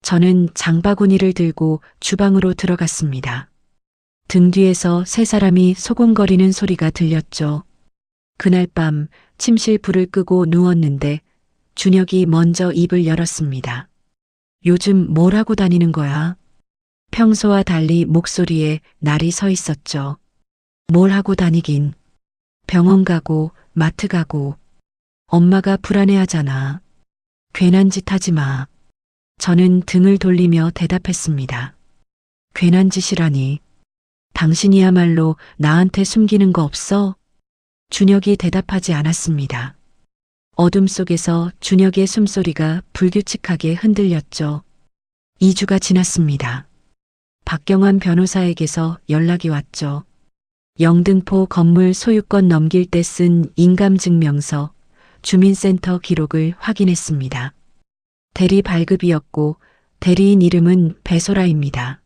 저는 장바구니를 들고 주방으로 들어갔습니다. 등 뒤에서 세 사람이 소곤거리는 소리가 들렸죠. 그날 밤 침실 불을 끄고 누웠는데 준혁이 먼저 입을 열었습니다. 요즘 뭘 하고 다니는 거야? 평소와 달리 목소리에 날이 서 있었죠. 뭘 하고 다니긴. 병원 가고 마트 가고. 엄마가 불안해하잖아. 괜한 짓 하지 마. 저는 등을 돌리며 대답했습니다. 괜한 짓이라니. 당신이야말로 나한테 숨기는 거 없어? 준혁이 대답하지 않았습니다. 어둠 속에서 준혁의 숨소리가 불규칙하게 흔들렸죠. 2주가 지났습니다. 박경환 변호사에게서 연락이 왔죠. 영등포 건물 소유권 넘길 때 쓴 인감증명서, 주민센터 기록을 확인했습니다. 대리 발급이었고 대리인 이름은 배소라입니다.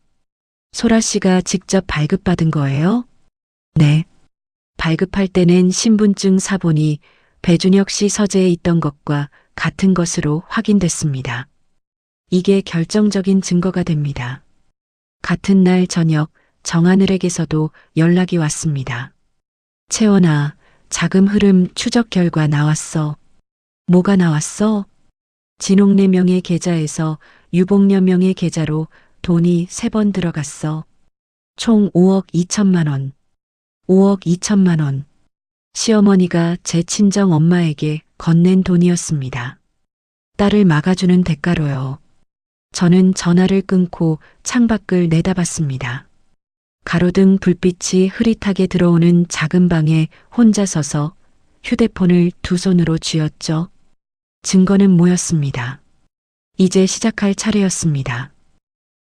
소라 씨가 직접 발급받은 거예요? 네. 발급할 때 낸 신분증 사본이 배준혁 씨 서재에 있던 것과 같은 것으로 확인됐습니다. 이게 결정적인 증거가 됩니다. 같은 날 저녁 정하늘에게서도 연락이 왔습니다. 채원아, 자금 흐름 추적 결과 나왔어. 뭐가 나왔어? 진옥래 명의 계좌에서 유복녀 명의 계좌로 돈이 3번 들어갔어. 총 5억 2천만 원. 5억 2천만 원. 시어머니가 제 친정 엄마에게 건넨 돈이었습니다. 딸을 막아주는 대가로요. 저는 전화를 끊고 창밖을 내다봤습니다. 가로등 불빛이 흐릿하게 들어오는 작은 방에 혼자 서서 휴대폰을 두 손으로 쥐었죠. 증거는 모였습니다. 이제 시작할 차례였습니다.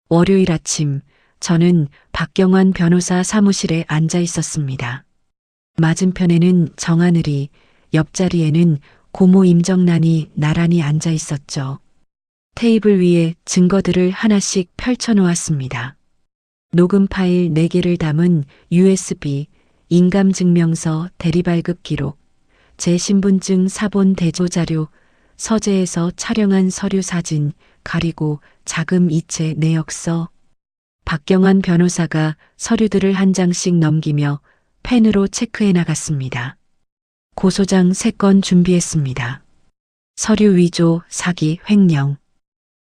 월요일 아침 저는 박경환 변호사 사무실에 앉아 있었습니다. 맞은편에는 정하늘이, 옆자리에는 고모 임정란이 나란히 앉아 있었죠. 테이블 위에 증거들을 하나씩 펼쳐 놓았습니다. 녹음 파일 4개를 담은 USB, 인감증명서 대리발급 기록, 제 신분증 사본 대조자료, 서재에서 촬영한 서류 사진, 가리고 자금 이체 내역서. 박경환 변호사가 서류들을 한 장씩 넘기며 펜으로 체크해 나갔습니다. 고소장 3건 준비했습니다. 서류 위조, 사기, 횡령.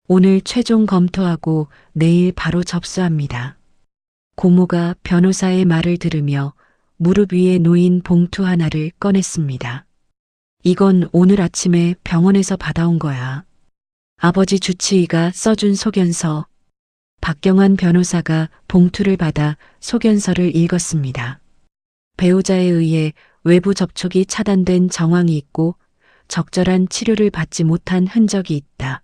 오늘 최종 검토하고 내일 바로 접수합니다. 고모가 변호사의 말을 들으며 무릎 위에 놓인 봉투 하나를 꺼냈습니다. 이건 오늘 아침에 병원에서 받아온 거야. 아버지 주치의가 써준 소견서. 박경환 변호사가 봉투를 받아 소견서를 읽었습니다. 배우자에 의해 외부 접촉이 차단된 정황이 있고 적절한 치료를 받지 못한 흔적이 있다.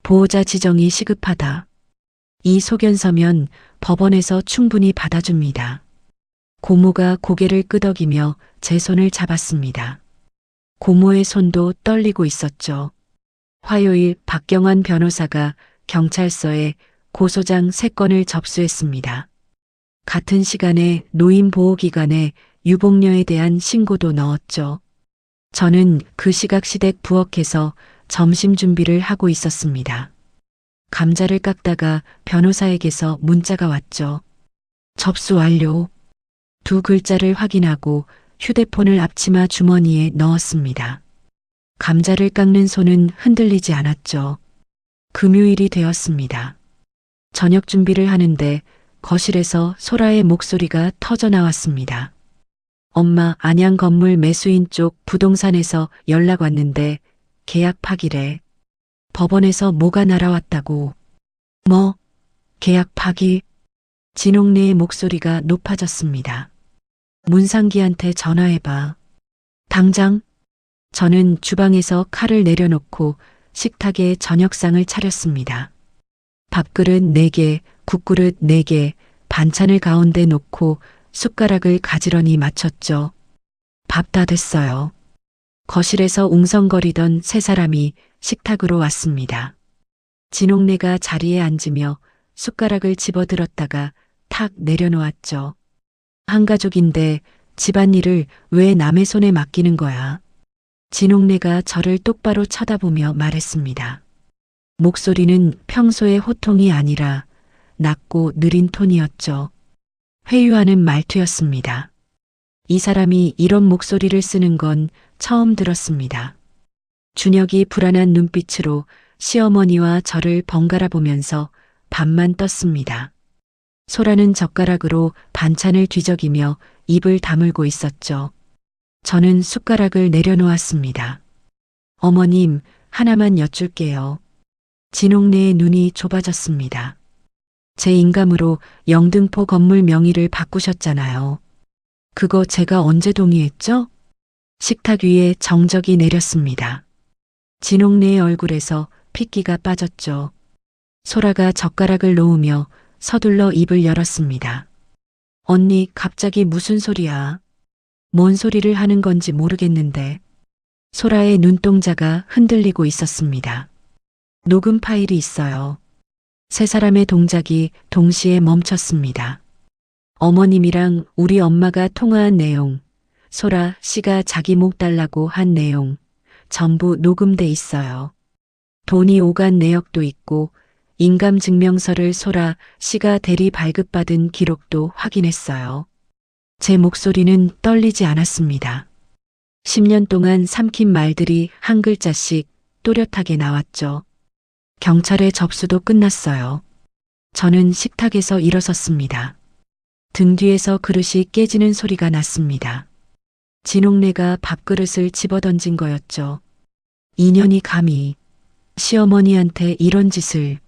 보호자 지정이 시급하다. 이 소견서면 법원에서 충분히 받아줍니다. 고모가 고개를 끄덕이며 제 손을 잡았습니다. 고모의 손도 떨리고 있었죠. 화요일 박경환 변호사가 경찰서에 고소장 3건을 접수했습니다. 같은 시간에 노인보호기관에 유복녀에 대한 신고도 넣었죠. 저는 그 시각 시댁 부엌에서 점심 준비를 하고 있었습니다. 감자를 깎다가 변호사에게서 문자가 왔죠. 접수 완료. 2 글자를 확인하고 휴대폰을 앞치마 주머니에 넣었습니다. 감자를 깎는 손은 흔들리지 않았죠. 금요일이 되었습니다. 저녁 준비를 하는데 거실에서 소라의 목소리가 터져 나왔습니다. 엄마, 안양 건물 매수인 쪽 부동산에서 연락 왔는데 계약 파기래. 법원에서 뭐가 날아왔다고. 뭐? 계약 파기? 진옥래의 목소리가 높아졌습니다. 문상기한테 전화해봐. 당장? 저는 주방에서 칼을 내려놓고 식탁에 저녁상을 차렸습니다. 밥그릇 4개, 국그릇 4개, 반찬을 가운데 놓고 숟가락을 가지런히 맞췄죠. 밥 다 됐어요. 거실에서 웅성거리던 3사람이 식탁으로 왔습니다. 진옥래가 자리에 앉으며 숟가락을 집어들었다가 탁 내려놓았죠. 한 가족인데 집안일을 왜 남의 손에 맡기는 거야? 진옥래가 저를 똑바로 쳐다보며 말했습니다. 목소리는 평소의 호통이 아니라 낮고 느린 톤이었죠. 회유하는 말투였습니다. 이 사람이 이런 목소리를 쓰는 건 처음 들었습니다. 준혁이 불안한 눈빛으로 시어머니와 저를 번갈아 보면서 밥만 떴습니다. 소라는 젓가락으로 반찬을 뒤적이며 입을 다물고 있었죠. 저는 숟가락을 내려놓았습니다. 어머님, 하나만 여쭐게요. 진옥래의 눈이 좁아졌습니다. 제 인감으로 영등포 건물 명의를 바꾸셨잖아요. 그거 제가 언제 동의했죠? 식탁 위에 정적이 내렸습니다. 진옥래의 얼굴에서 핏기가 빠졌죠. 소라가 젓가락을 놓으며 서둘러 입을 열었습니다. 언니, 갑자기 무슨 소리야? 뭔 소리를 하는 건지 모르겠는데. 소라의 눈동자가 흔들리고 있었습니다. 녹음 파일이 있어요. 3사람의 동작이 동시에 멈췄습니다. 어머님이랑 우리 엄마가 통화한 내용, 소라 씨가 자기 목 달라고 한 내용, 전부 녹음돼 있어요. 돈이 오간 내역도 있고 인감증명서를 소라 씨가 대리 발급받은 기록도 확인했어요. 제 목소리는 떨리지 않았습니다. 10년 동안 삼킨 말들이 한 글자씩 또렷하게 나왔죠. 경찰의 접수도 끝났어요. 저는 식탁에서 일어섰습니다. 등 뒤에서 그릇이 깨지는 소리가 났습니다. 진옥래가 밥그릇을 집어던진 거였죠. 인연이 감히 시어머니한테 이런 짓을.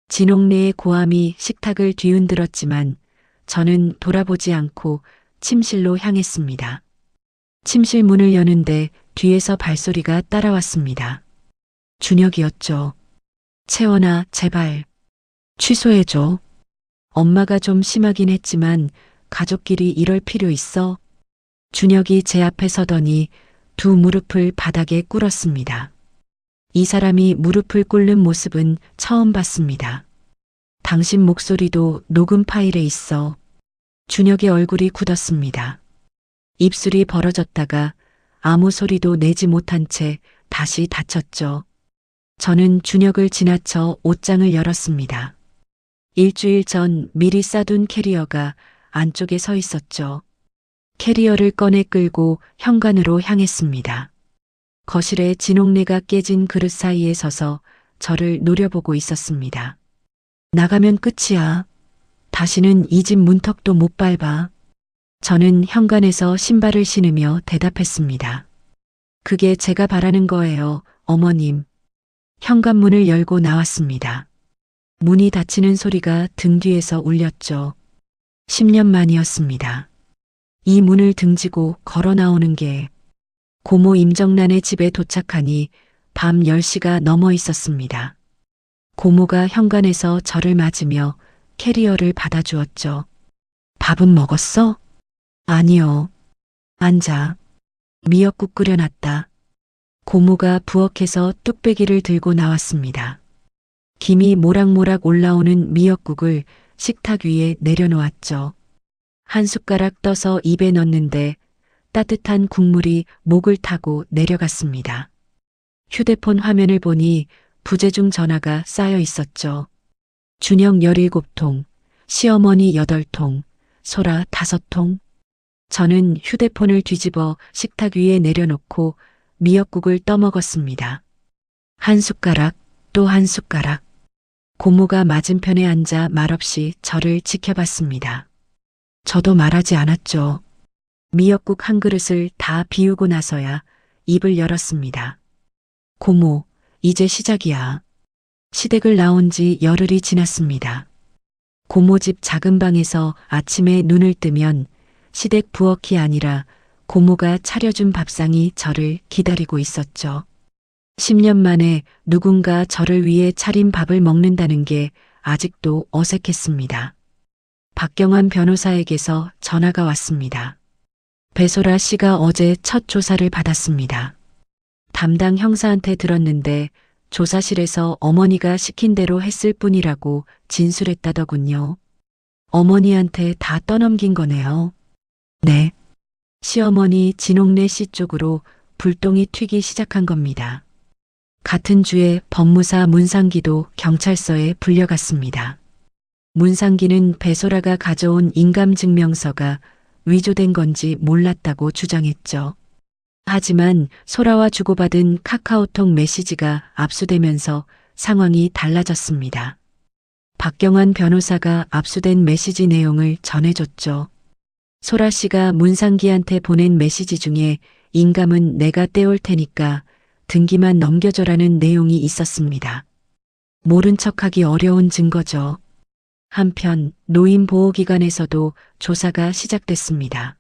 진옥래의 고함이 식탁을 뒤흔들었지만 저는 돌아보지 않고 침실로 향했습니다. 침실 문을 여는데 뒤에서 발소리가 따라왔습니다. 준혁이었죠. 채원아, 제발. 취소해줘. 엄마가 좀 심하긴 했지만 가족끼리 이럴 필요 있어? 준혁이 제 앞에 서더니 두 무릎을 바닥에 꿇었습니다. 이 사람이 무릎을 꿇는 모습은 처음 봤습니다. 당신 목소리도 녹음 파일에 있어. 준혁의 얼굴이 굳었습니다. 입술이 벌어졌다가 아무 소리도 내지 못한 채 다시 닫혔죠. 저는 준혁을 지나쳐 옷장을 열었습니다. 일주일 전 미리 싸둔 캐리어가 안쪽에 서 있었죠. 캐리어를 꺼내 끌고 현관으로 향했습니다. 거실에 진홍래가 깨진 그릇 사이에 서서 저를 노려보고 있었습니다. 나가면 끝이야. 다시는 이 집 문턱도 못 밟아. 저는 현관에서 신발을 신으며 대답했습니다. 그게 제가 바라는 거예요, 어머님. 현관문을 열고 나왔습니다. 문이 닫히는 소리가 등 뒤에서 울렸죠. 10년 만이었습니다. 이 문을 등지고 걸어 나오는 게 고모 임정란의 집에 도착하니 밤 10시가 넘어 있었습니다. 고모가 현관에서 저를 맞으며 캐리어를 받아주었죠. 밥은 먹었어? 아니요. 앉아. 미역국 끓여놨다. 고모가 부엌에서 뚝배기를 들고 나왔습니다. 김이 모락모락 올라오는 미역국을 식탁 위에 내려놓았죠. 한 숟가락 떠서 입에 넣는데 따뜻한 국물이 목을 타고 내려갔습니다. 휴대폰 화면을 보니 부재중 전화가 쌓여 있었죠. 준혁 17통, 시어머니 8통, 소라 5통. 저는 휴대폰을 뒤집어 식탁 위에 내려놓고 미역국을 떠먹었습니다. 한 숟가락, 또 한 숟가락. 고모가 맞은편에 앉아 말없이 저를 지켜봤습니다. 저도 말하지 않았죠. 미역국 한 그릇을 다 비우고 나서야 입을 열었습니다. 고모, 이제 시작이야. 시댁을 나온 지 열흘이 지났습니다. 고모 집 작은 방에서 아침에 눈을 뜨면 시댁 부엌이 아니라 고모가 차려준 밥상이 저를 기다리고 있었죠. 10년 만에 누군가 저를 위해 차린 밥을 먹는다는 게 아직도 어색했습니다. 박경환 변호사에게서 전화가 왔습니다. 배소라 씨가 어제 첫 조사를 받았습니다. 담당 형사한테 들었는데 조사실에서 어머니가 시킨 대로 했을 뿐이라고 진술했다더군요. 어머니한테 다 떠넘긴 거네요. 네. 시어머니 진홍래 씨 쪽으로 불똥이 튀기 시작한 겁니다. 같은 주에 법무사 문상기도 경찰서에 불려갔습니다. 문상기는 배소라가 가져온 인감증명서가 위조된 건지 몰랐다고 주장했죠. 하지만 소라와 주고받은 카카오톡 메시지가 압수되면서 상황이 달라졌습니다. 박경환 변호사가 압수된 메시지 내용을 전해줬죠. 소라 씨가 문상기한테 보낸 메시지 중에 인감은 내가 떼올 테니까 등기만 넘겨줘라는 내용이 있었습니다. 모른 척하기 어려운 증거죠. 한편 노인보호기관에서도 조사가 시작됐습니다.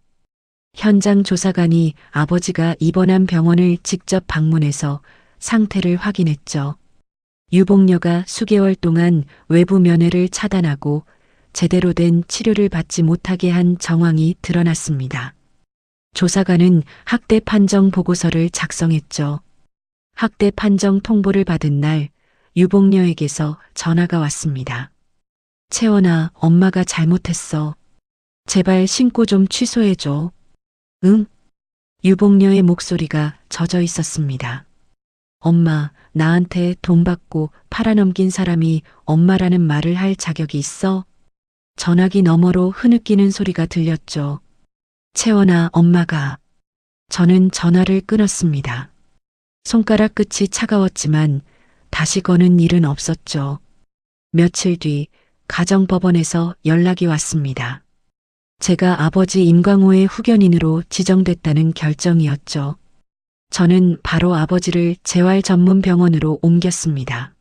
현장 조사관이 아버지가 입원한 병원을 직접 방문해서 상태를 확인했죠. 유복녀가 수개월 동안 외부 면회를 차단하고 제대로 된 치료를 받지 못하게 한 정황이 드러났습니다. 조사관은 학대 판정 보고서를 작성했죠. 학대 판정 통보를 받은 날 유복녀에게서 전화가 왔습니다. 채원아, 엄마가 잘못했어. 제발 신고 좀 취소해줘. 응? 유복녀의 목소리가 젖어 있었습니다. 엄마, 나한테 돈 받고 팔아넘긴 사람이 엄마라는 말을 할 자격이 있어? 전화기 너머로 흐느끼는 소리가 들렸죠. 채원아, 엄마가. 저는 전화를 끊었습니다. 손가락 끝이 차가웠지만 다시 거는 일은 없었죠. 며칠 뒤 가정법원에서 연락이 왔습니다. 제가 아버지 임광호의 후견인으로 지정됐다는 결정이었죠. 저는 바로 아버지를 재활 전문 병원으로 옮겼습니다.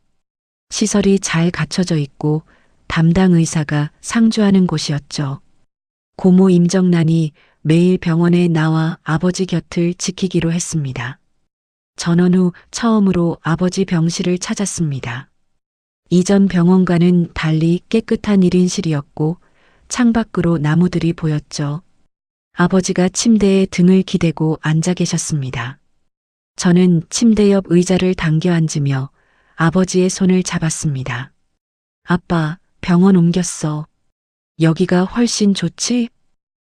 시설이 잘 갖춰져 있고 담당 의사가 상주하는 곳이었죠. 고모 임정란이 매일 병원에 나와 아버지 곁을 지키기로 했습니다. 전원 후 처음으로 아버지 병실을 찾았습니다. 이전 병원과는 달리 깨끗한 1인실이었고 창밖으로 나무들이 보였죠. 아버지가 침대에 등을 기대고 앉아 계셨습니다. 저는 침대 옆 의자를 당겨 앉으며 아버지의 손을 잡았습니다. 아빠, 병원 옮겼어. 여기가 훨씬 좋지?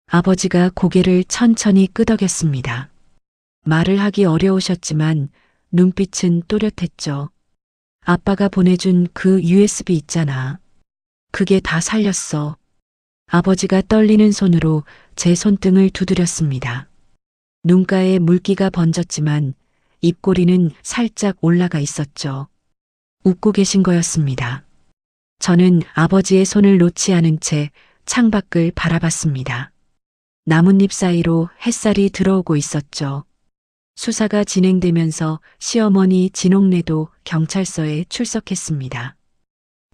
아버지가 고개를 천천히 끄덕였습니다. 말을 하기 어려우셨지만 눈빛은 또렷했죠. 아빠가 보내준 그 USB 있잖아. 그게 다 살렸어. 아버지가 떨리는 손으로 제 손등을 두드렸습니다. 눈가에 물기가 번졌지만 입꼬리는 살짝 올라가 있었죠. 웃고 계신 거였습니다. 저는 아버지의 손을 놓지 않은 채 창밖을 바라봤습니다. 나뭇잎 사이로 햇살이 들어오고 있었죠. 수사가 진행되면서 시어머니 진옥래도 경찰서에 출석했습니다.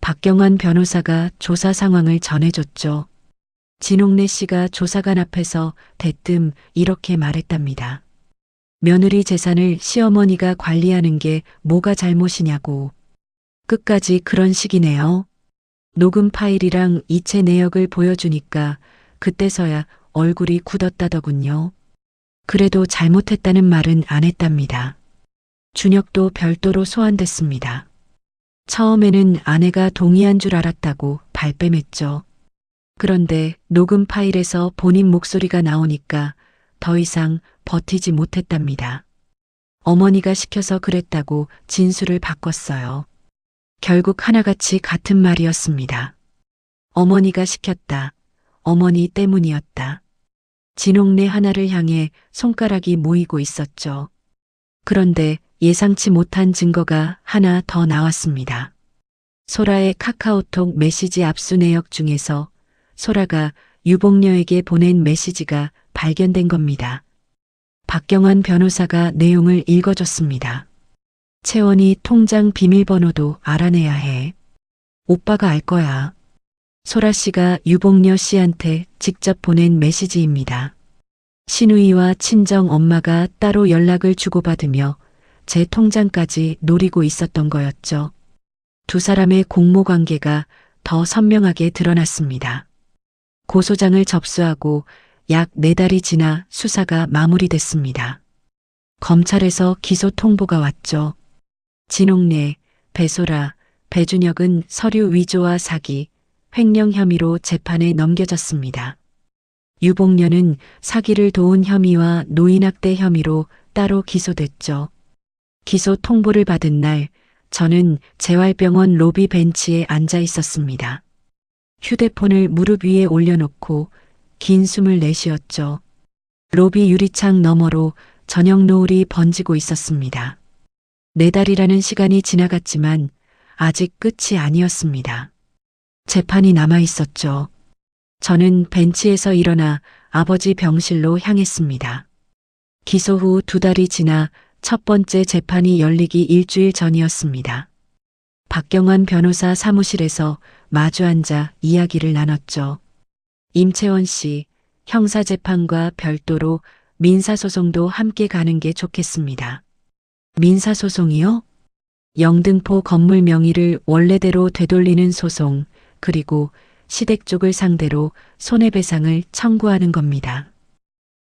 박경환 변호사가 조사 상황을 전해줬죠. 진옥래 씨가 조사관 앞에서 대뜸 이렇게 말했답니다. 며느리 재산을 시어머니가 관리하는 게 뭐가 잘못이냐고. 끝까지 그런 식이네요. 녹음 파일이랑 이체 내역을 보여주니까 그때서야 얼굴이 굳었다더군요. 그래도 잘못했다는 말은 안 했답니다. 준혁도 별도로 소환됐습니다. 처음에는 아내가 동의한 줄 알았다고 발뺌했죠. 그런데 녹음 파일에서 본인 목소리가 나오니까 더 이상 버티지 못했답니다. 어머니가 시켜서 그랬다고 진술을 바꿨어요. 결국 하나같이 같은 말이었습니다. 어머니가 시켰다. 어머니 때문이었다. 진옥래 하나를 향해 손가락이 모이고 있었죠. 그런데 예상치 못한 증거가 하나 더 나왔습니다. 소라의 카카오톡 메시지 압수 내역 중에서 소라가 유복녀에게 보낸 메시지가 발견된 겁니다. 박경환 변호사가 내용을 읽어줬습니다. 채원이 통장 비밀번호도 알아내야 해. 오빠가 알 거야. 소라 씨가 유복녀 씨한테 직접 보낸 메시지입니다. 신우이와 친정 엄마가 따로 연락을 주고받으며 제 통장까지 노리고 있었던 거였죠. 두 사람의 공모 관계가 더 선명하게 드러났습니다. 고소장을 접수하고 약 4달이 지나 수사가 마무리됐습니다. 검찰에서 기소 통보가 왔죠. 진옥래, 배소라, 배준혁은 서류 위조와 사기, 횡령 혐의로 재판에 넘겨졌습니다. 유복녀는 사기를 도운 혐의와 노인학대 혐의로 따로 기소됐죠. 기소 통보를 받은 날 저는 재활병원 로비 벤치에 앉아 있었습니다. 휴대폰을 무릎 위에 올려놓고 긴 숨을 내쉬었죠. 로비 유리창 너머로 저녁 노을이 번지고 있었습니다. 4달이라는 시간이 지나갔지만 아직 끝이 아니었습니다. 재판이 남아 있었죠. 저는 벤치에서 일어나 아버지 병실로 향했습니다. 기소 후 2달이 지나 첫 번째 재판이 열리기 일주일 전이었습니다. 박경환 변호사 사무실에서 마주 앉아 이야기를 나눴죠. 임채원 씨, 형사재판과 별도로 민사소송도 함께 가는 게 좋겠습니다. 민사소송이요? 영등포 건물 명의를 원래대로 되돌리는 소송, 그리고 시댁 쪽을 상대로 손해배상을 청구하는 겁니다.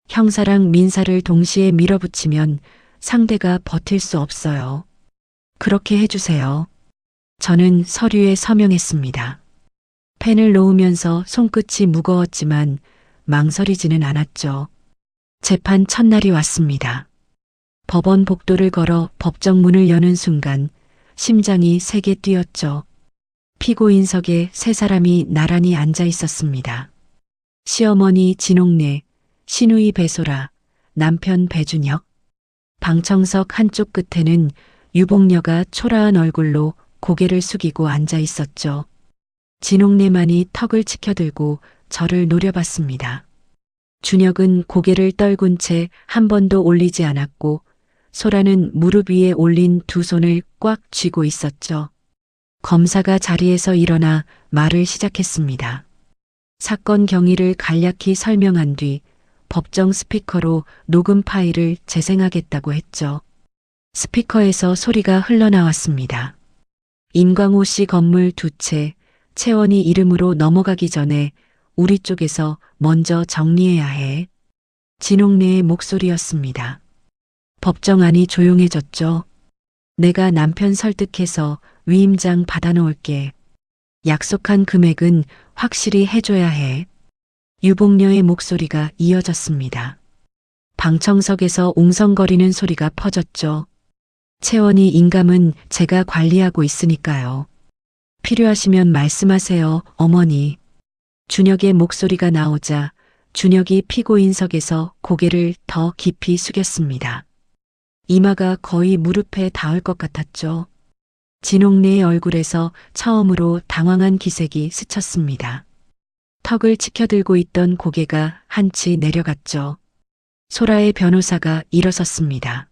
형사랑 민사를 동시에 밀어붙이면 상대가 버틸 수 없어요. 그렇게 해주세요. 저는 서류에 서명했습니다. 펜을 놓으면서 손끝이 무거웠지만 망설이지는 않았죠. 재판 첫날이 왔습니다. 법원 복도를 걸어 법정 문을 여는 순간 심장이 세게 뛰었죠. 피고인석에 3사람이 나란히 앉아 있었습니다. 시어머니 진옥래, 시누이 배소라, 남편 배준혁. 방청석 한쪽 끝에는 유복녀가 초라한 얼굴로 고개를 숙이고 앉아 있었죠. 진옥래만이 턱을 치켜들고 저를 노려봤습니다. 준혁은 고개를 떨군 채 한 번도 올리지 않았고 소라는 무릎 위에 올린 2 손을 꽉 쥐고 있었죠. 검사가 자리에서 일어나 말을 시작했습니다. 사건 경위를 간략히 설명한 뒤 법정 스피커로 녹음 파일을 재생하겠다고 했죠. 스피커에서 소리가 흘러나왔습니다. 임광호 씨 건물 2채, 채원이 이름으로 넘어가기 전에 우리 쪽에서 먼저 정리해야 해. 진옥래의 목소리였습니다. 법정 안이 조용해졌죠. 내가 남편 설득해서 위임장 받아놓을게. 약속한 금액은 확실히 해줘야 해. 유복녀의 목소리가 이어졌습니다. 방청석에서 웅성거리는 소리가 퍼졌죠. 채원이 인감은 제가 관리하고 있으니까요. 필요하시면 말씀하세요, 어머니. 준혁의 목소리가 나오자 준혁이 피고인석에서 고개를 더 깊이 숙였습니다. 이마가 거의 무릎에 닿을 것 같았죠. 진옥래의 얼굴에서 처음으로 당황한 기색이 스쳤습니다. 턱을 치켜들고 있던 고개가 한치 내려갔죠. 소라의 변호사가 일어섰습니다.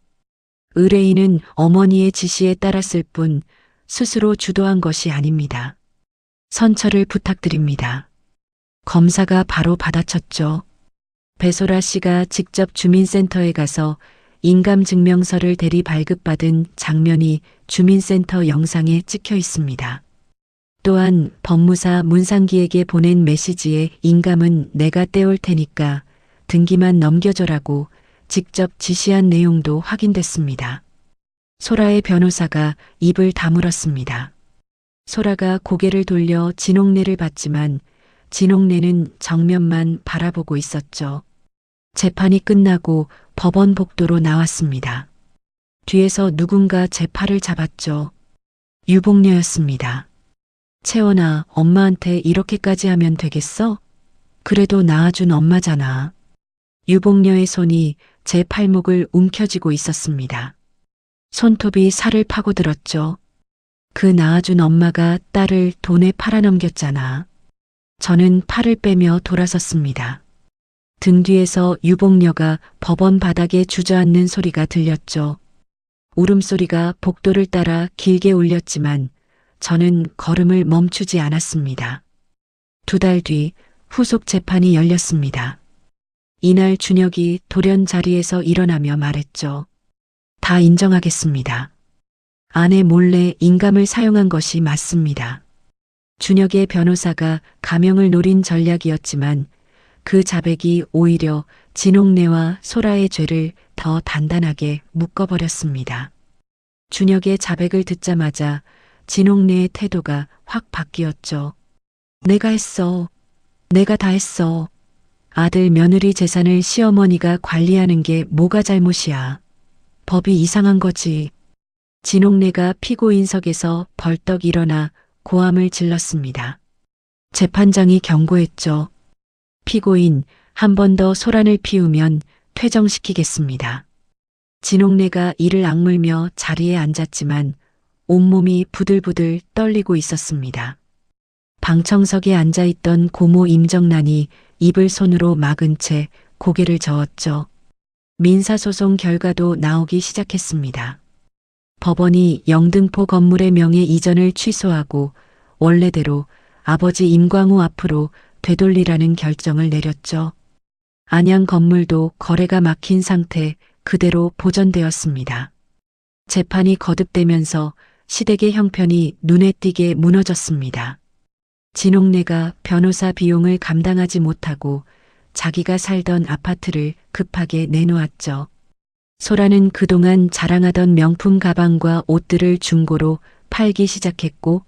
의뢰인은 어머니의 지시에 따랐을 뿐 스스로 주도한 것이 아닙니다. 선처를 부탁드립니다. 검사가 바로 받아쳤죠. 배소라 씨가 직접 주민센터에 가서 인감증명서를 대리 발급받은 장면이 주민센터 영상에 찍혀 있습니다. 또한 법무사 문상기에게 보낸 메시지에 인감은 내가 떼올 테니까 등기만 넘겨줘라고 직접 지시한 내용도 확인됐습니다. 소라의 변호사가 입을 다물었습니다. 소라가 고개를 돌려 진옥래를 봤지만 진옥래는 정면만 바라보고 있었죠. 재판이 끝나고 법원 복도로 나왔습니다. 뒤에서 누군가 제 팔을 잡았죠. 유복녀였습니다. 채원아, 엄마한테 이렇게까지 하면 되겠어? 그래도 낳아준 엄마잖아. 유복녀의 손이 제 팔목을 움켜쥐고 있었습니다. 손톱이 살을 파고들었죠. 그 낳아준 엄마가 딸을 돈에 팔아넘겼잖아. 저는 팔을 빼며 돌아섰습니다. 등 뒤에서 유복녀가 법원 바닥에 주저앉는 소리가 들렸죠. 울음소리가 복도를 따라 길게 울렸지만 저는 걸음을 멈추지 않았습니다. 2달 뒤 후속 재판이 열렸습니다. 이날 준혁이 돌연 자리에서 일어나며 말했죠. 다 인정하겠습니다. 아내 몰래 인감을 사용한 것이 맞습니다. 준혁의 변호사가 가명을 노린 전략이었지만 그 자백이 오히려 진옥래와 소라의 죄를 더 단단하게 묶어버렸습니다. 준혁의 자백을 듣자마자 진옥래의 태도가 확 바뀌었죠. 내가 했어. 내가 다 했어. 아들 며느리 재산을 시어머니가 관리하는 게 뭐가 잘못이야. 법이 이상한 거지. 진옥래가 피고인석에서 벌떡 일어나 고함을 질렀습니다. 재판장이 경고했죠. 피고인, 한 번 더 소란을 피우면 퇴정시키겠습니다. 진옥래가 이를 악물며 자리에 앉았지만 온몸이 부들부들 떨리고 있었습니다. 방청석에 앉아있던 고모 임정란이 입을 손으로 막은 채 고개를 저었죠. 민사소송 결과도 나오기 시작했습니다. 법원이 영등포 건물의 명예 이전을 취소하고 원래대로 아버지 임광우 앞으로 되돌리라는 결정을 내렸죠. 안양 건물도 거래가 막힌 상태 그대로 보전되었습니다. 재판이 거듭되면서 시댁의 형편이 눈에 띄게 무너졌습니다. 진옥래가 변호사 비용을 감당하지 못하고 자기가 살던 아파트를 급하게 내놓았죠. 소라는 그동안 자랑하던 명품 가방과 옷들을 중고로 팔기 시작했고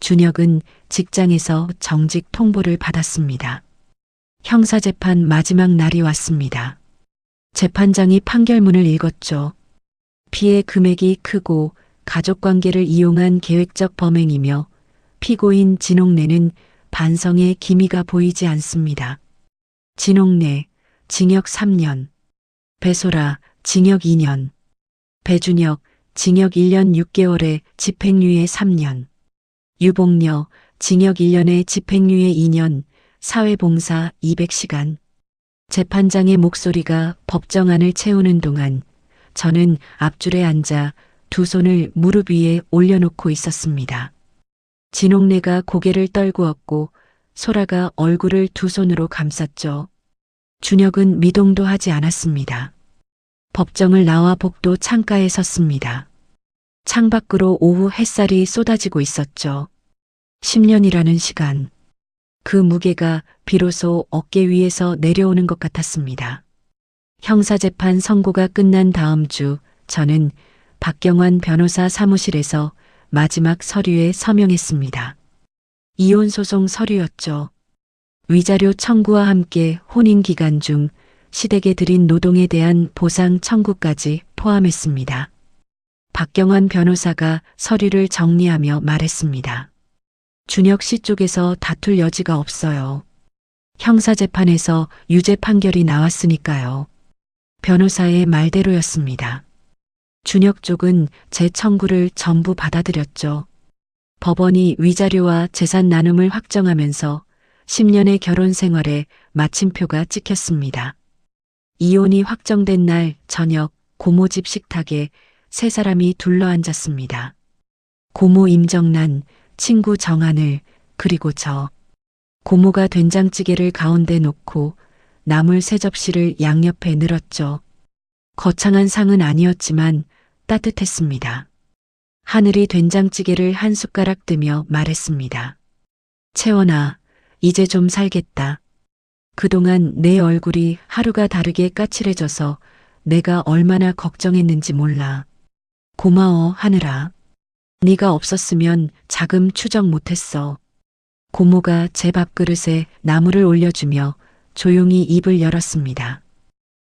준혁은 직장에서 정직 통보를 받았습니다. 형사재판 마지막 날이 왔습니다. 재판장이 판결문을 읽었죠. 피해 금액이 크고 가족관계를 이용한 계획적 범행이며 피고인 진옥래는 반성의 기미가 보이지 않습니다. 진옥래, 징역 3년. 배소라, 징역 2년. 배준혁, 징역 1년 6개월에 집행유예 3년. 유복녀, 징역 1년에 집행유예 2년, 사회봉사 200시간. 재판장의 목소리가 법정안을 채우는 동안 저는 앞줄에 앉아 두 손을 무릎 위에 올려놓고 있었습니다. 진옥래가 고개를 떨구었고 소라가 얼굴을 두 손으로 감쌌죠. 준혁은 미동도 하지 않았습니다. 법정을 나와 복도 창가에 섰습니다. 창밖으로 오후 햇살이 쏟아지고 있었죠. 10년이라는 시간. 그 무게가 비로소 어깨 위에서 내려오는 것 같았습니다. 형사재판 선고가 끝난 다음 주 저는 박경환 변호사 사무실에서 마지막 서류에 서명했습니다. 이혼소송 서류였죠. 위자료 청구와 함께 혼인 기간 중 시댁에 들인 노동에 대한 보상 청구까지 포함했습니다. 박경환 변호사가 서류를 정리하며 말했습니다. 준혁 씨 쪽에서 다툴 여지가 없어요. 형사재판에서 유죄 판결이 나왔으니까요. 변호사의 말대로였습니다. 준혁 쪽은 제 청구를 전부 받아들였죠. 법원이 위자료와 재산 나눔을 확정하면서 10년의 결혼 생활에 마침표가 찍혔습니다. 이혼이 확정된 날 저녁 고모 집 식탁에 세 사람이 둘러앉았습니다. 고모 임정란, 친구 정하늘, 그리고 저. 고모가 된장찌개를 가운데 놓고 나물 세 접시를 양옆에 늘었죠. 거창한 상은 아니었지만 따뜻했습니다. 하늘이 된장찌개를 한 숟가락 뜨며 말했습니다. 채원아, 이제 좀 살겠다. 그동안 내 얼굴이 하루가 다르게 까칠해져서 내가 얼마나 걱정했는지 몰라. 고마워, 하늘아. 네가 없었으면 자금 추적 못했어. 고모가 제 밥그릇에 나물을 올려주며 조용히 입을 열었습니다.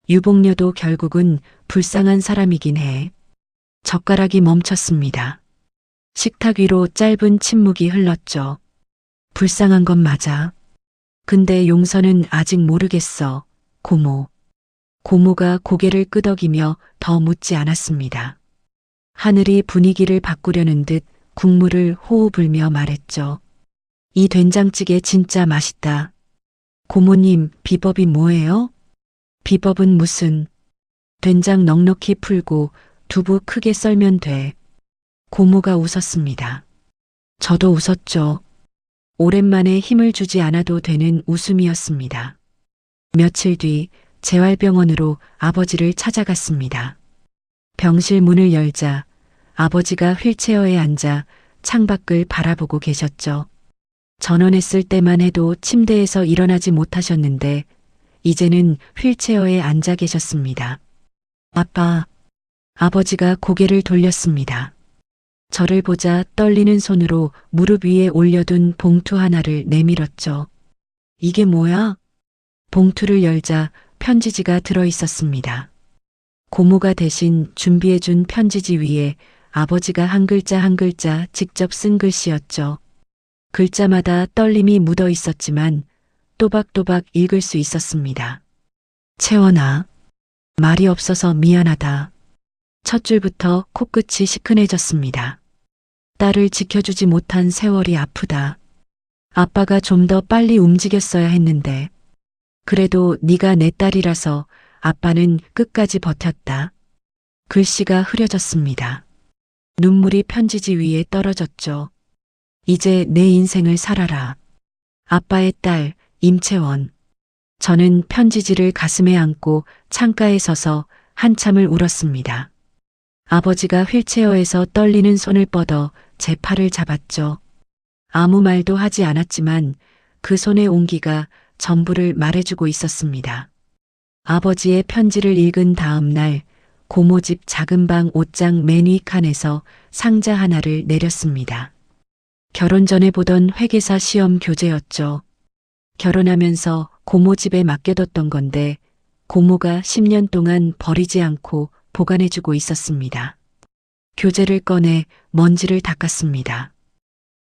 유복녀도 결국은 불쌍한 사람이긴 해. 젓가락이 멈췄습니다. 식탁 위로 짧은 침묵이 흘렀죠. 불쌍한 건 맞아. 근데 용서는 아직 모르겠어, 고모. 고모가 고개를 끄덕이며 더 묻지 않았습니다. 하늘이 분위기를 바꾸려는 듯 국물을 호호 불며 말했죠. 이 된장찌개 진짜 맛있다. 고모님, 비법이 뭐예요? 비법은 무슨? 된장 넉넉히 풀고 두부 크게 썰면 돼. 고모가 웃었습니다. 저도 웃었죠. 오랜만에 힘을 주지 않아도 되는 웃음이었습니다. 며칠 뒤 재활병원으로 아버지를 찾아갔습니다. 병실 문을 열자 아버지가 휠체어에 앉아 창밖을 바라보고 계셨죠. 전원했을 때만 해도 침대에서 일어나지 못하셨는데 이제는 휠체어에 앉아 계셨습니다. 아빠. 아버지가 고개를 돌렸습니다. 저를 보자 떨리는 손으로 무릎 위에 올려둔 봉투 하나를 내밀었죠. 이게 뭐야? 봉투를 열자 편지지가 들어 있었습니다. 고모가 대신 준비해준 편지지 위에 아버지가 한 글자 한 글자 직접 쓴 글씨였죠. 글자마다 떨림이 묻어 있었지만 또박또박 읽을 수 있었습니다. 채원아, 말이 없어서 미안하다. 첫 줄부터 코끝이 시큰해졌습니다. 딸을 지켜주지 못한 세월이 아프다. 아빠가 좀 더 빨리 움직였어야 했는데. 그래도 네가 내 딸이라서 아빠는 끝까지 버텼다. 글씨가 흐려졌습니다. 눈물이 편지지 위에 떨어졌죠. 이제 내 인생을 살아라. 아빠의 딸 임채원. 저는 편지지를 가슴에 안고 창가에 서서 한참을 울었습니다. 아버지가 휠체어에서 떨리는 손을 뻗어 제 팔을 잡았죠. 아무 말도 하지 않았지만 그 손의 온기가 전부를 말해주고 있었습니다. 아버지의 편지를 읽은 다음 날 고모 집 작은 방 옷장 맨 위 칸에서 상자 하나를 내렸습니다. 결혼 전에 보던 회계사 시험 교재였죠. 결혼하면서 고모 집에 맡겨뒀던 건데 고모가 10년 동안 버리지 않고 보관해주고 있었습니다. 교재를 꺼내 먼지를 닦았습니다.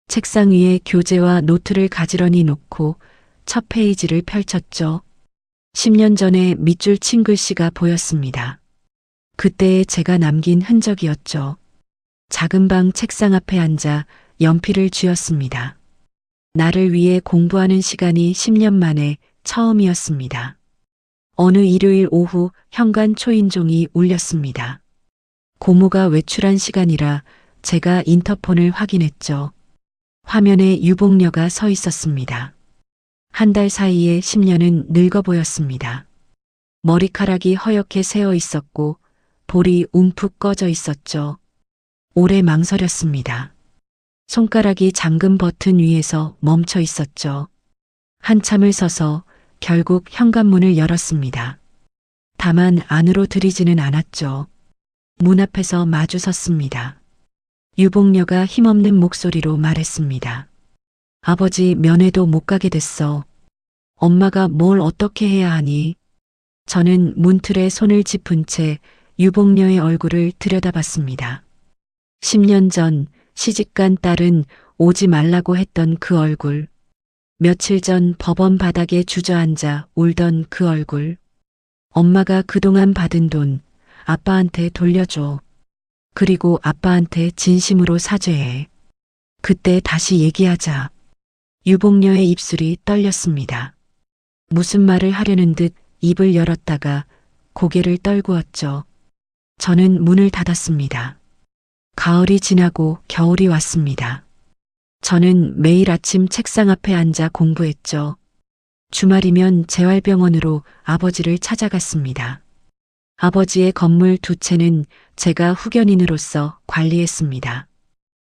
책상 위에 교재와 노트를 가지런히 놓고 첫 페이지를 펼쳤죠. 10년 전에 밑줄 친 글씨가 보였습니다. 그때의 제가 남긴 흔적이었죠. 작은 방 책상 앞에 앉아 연필을 쥐었습니다. 나를 위해 공부하는 시간이 10년 만에 처음이었습니다. 어느 일요일 오후 현관 초인종이 울렸습니다. 고모가 외출한 시간이라 제가 인터폰을 확인했죠. 화면에 유복녀가 서 있었습니다. 한 달 사이에 10년은 늙어 보였습니다. 머리카락이 허옇게 새어 있었고 볼이 움푹 꺼져 있었죠. 오래 망설였습니다. 손가락이 잠금 버튼 위에서 멈춰 있었죠. 한참을 서서 결국 현관문을 열었습니다. 다만 안으로 들이지는 않았죠. 문 앞에서 마주 섰습니다. 유복녀가 힘없는 목소리로 말했습니다. 아버지 면회도 못 가게 됐어. 엄마가 뭘 어떻게 해야 하니? 저는 문틀에 손을 짚은 채 유복녀의 얼굴을 들여다봤습니다. 10년 전 시집간 딸은 오지 말라고 했던 그 얼굴. 며칠 전 법원 바닥에 주저앉아 울던 그 얼굴. 엄마가 그동안 받은 돈 아빠한테 돌려줘. 그리고 아빠한테 진심으로 사죄해. 그때 다시 얘기하자. 유복녀의 입술이 떨렸습니다. 무슨 말을 하려는 듯 입을 열었다가 고개를 떨구었죠. 저는 문을 닫았습니다. 가을이 지나고 겨울이 왔습니다. 저는 매일 아침 책상 앞에 앉아 공부했죠. 주말이면 재활병원으로 아버지를 찾아갔습니다. 아버지의 건물 2채는 제가 후견인으로서 관리했습니다.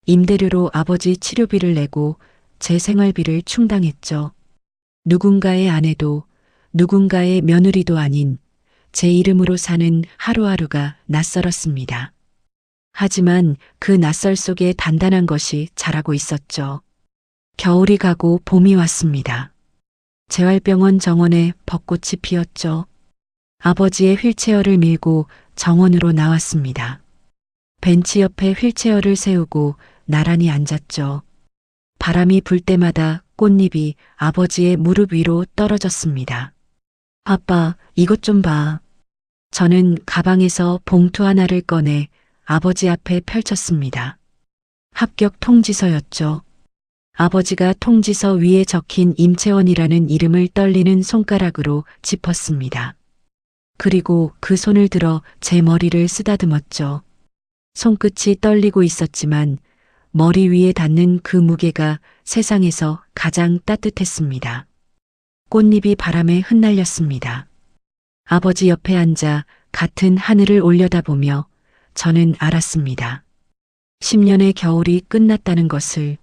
임대료로 아버지 치료비를 내고 제 생활비를 충당했죠. 누군가의 아내도 누군가의 며느리도 아닌 제 이름으로 사는 하루하루가 낯설었습니다. 하지만 그 낯설 속에 단단한 것이 자라고 있었죠. 겨울이 가고 봄이 왔습니다. 재활병원 정원에 벚꽃이 피었죠. 아버지의 휠체어를 밀고 정원으로 나왔습니다. 벤치 옆에 휠체어를 세우고 나란히 앉았죠. 바람이 불 때마다 꽃잎이 아버지의 무릎 위로 떨어졌습니다. 아빠, 이것 좀 봐. 저는 가방에서 봉투 하나를 꺼내 아버지 앞에 펼쳤습니다. 합격 통지서였죠. 아버지가 통지서 위에 적힌 임채원이라는 이름을 떨리는 손가락으로 짚었습니다. 그리고 그 손을 들어 제 머리를 쓰다듬었죠. 손끝이 떨리고 있었지만 머리 위에 닿는 그 무게가 세상에서 가장 따뜻했습니다. 꽃잎이 바람에 흩날렸습니다. 아버지 옆에 앉아 같은 하늘을 올려다보며 저는 알았습니다. 10년의 겨울이 끝났다는 것을.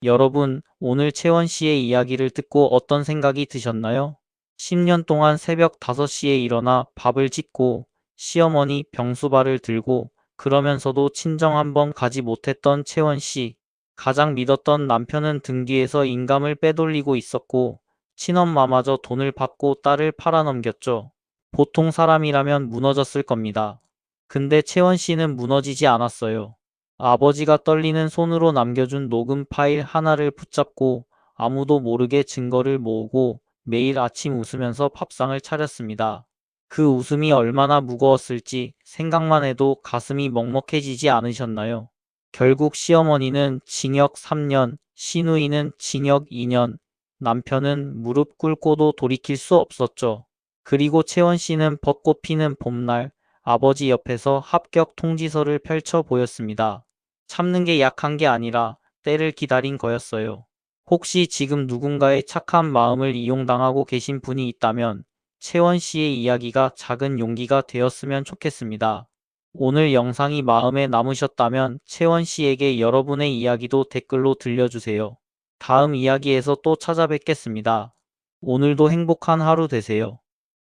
여러분, 오늘 채원 씨의 이야기를 듣고 어떤 생각이 드셨나요? 10년 동안 새벽 5시에 일어나 밥을 짓고 시어머니 병수발을 들고 그러면서도 친정 한번 가지 못했던 채원 씨. 가장 믿었던 남편은 등 뒤에서 인감을 빼돌리고 있었고 친엄마마저 돈을 받고 딸을 팔아넘겼죠. 보통 사람이라면 무너졌을 겁니다. 근데 채원 씨는 무너지지 않았어요. 아버지가 떨리는 손으로 남겨준 녹음 파일 하나를 붙잡고 아무도 모르게 증거를 모으고 매일 아침 웃으면서 밥상을 차렸습니다. 그 웃음이 얼마나 무거웠을지 생각만 해도 가슴이 먹먹해지지 않으셨나요? 결국 시어머니는 징역 3년, 시누이는 징역 2년, 남편은 무릎 꿇고도 돌이킬 수 없었죠. 그리고 채원 씨는 벚꽃 피는 봄날 아버지 옆에서 합격 통지서를 펼쳐 보였습니다. 참는 게 약한 게 아니라 때를 기다린 거였어요. 혹시 지금 누군가의 착한 마음을 이용당하고 계신 분이 있다면 채원 씨의 이야기가 작은 용기가 되었으면 좋겠습니다. 오늘 영상이 마음에 남으셨다면 채원 씨에게 여러분의 이야기도 댓글로 들려주세요. 다음 이야기에서 또 찾아뵙겠습니다. 오늘도 행복한 하루 되세요.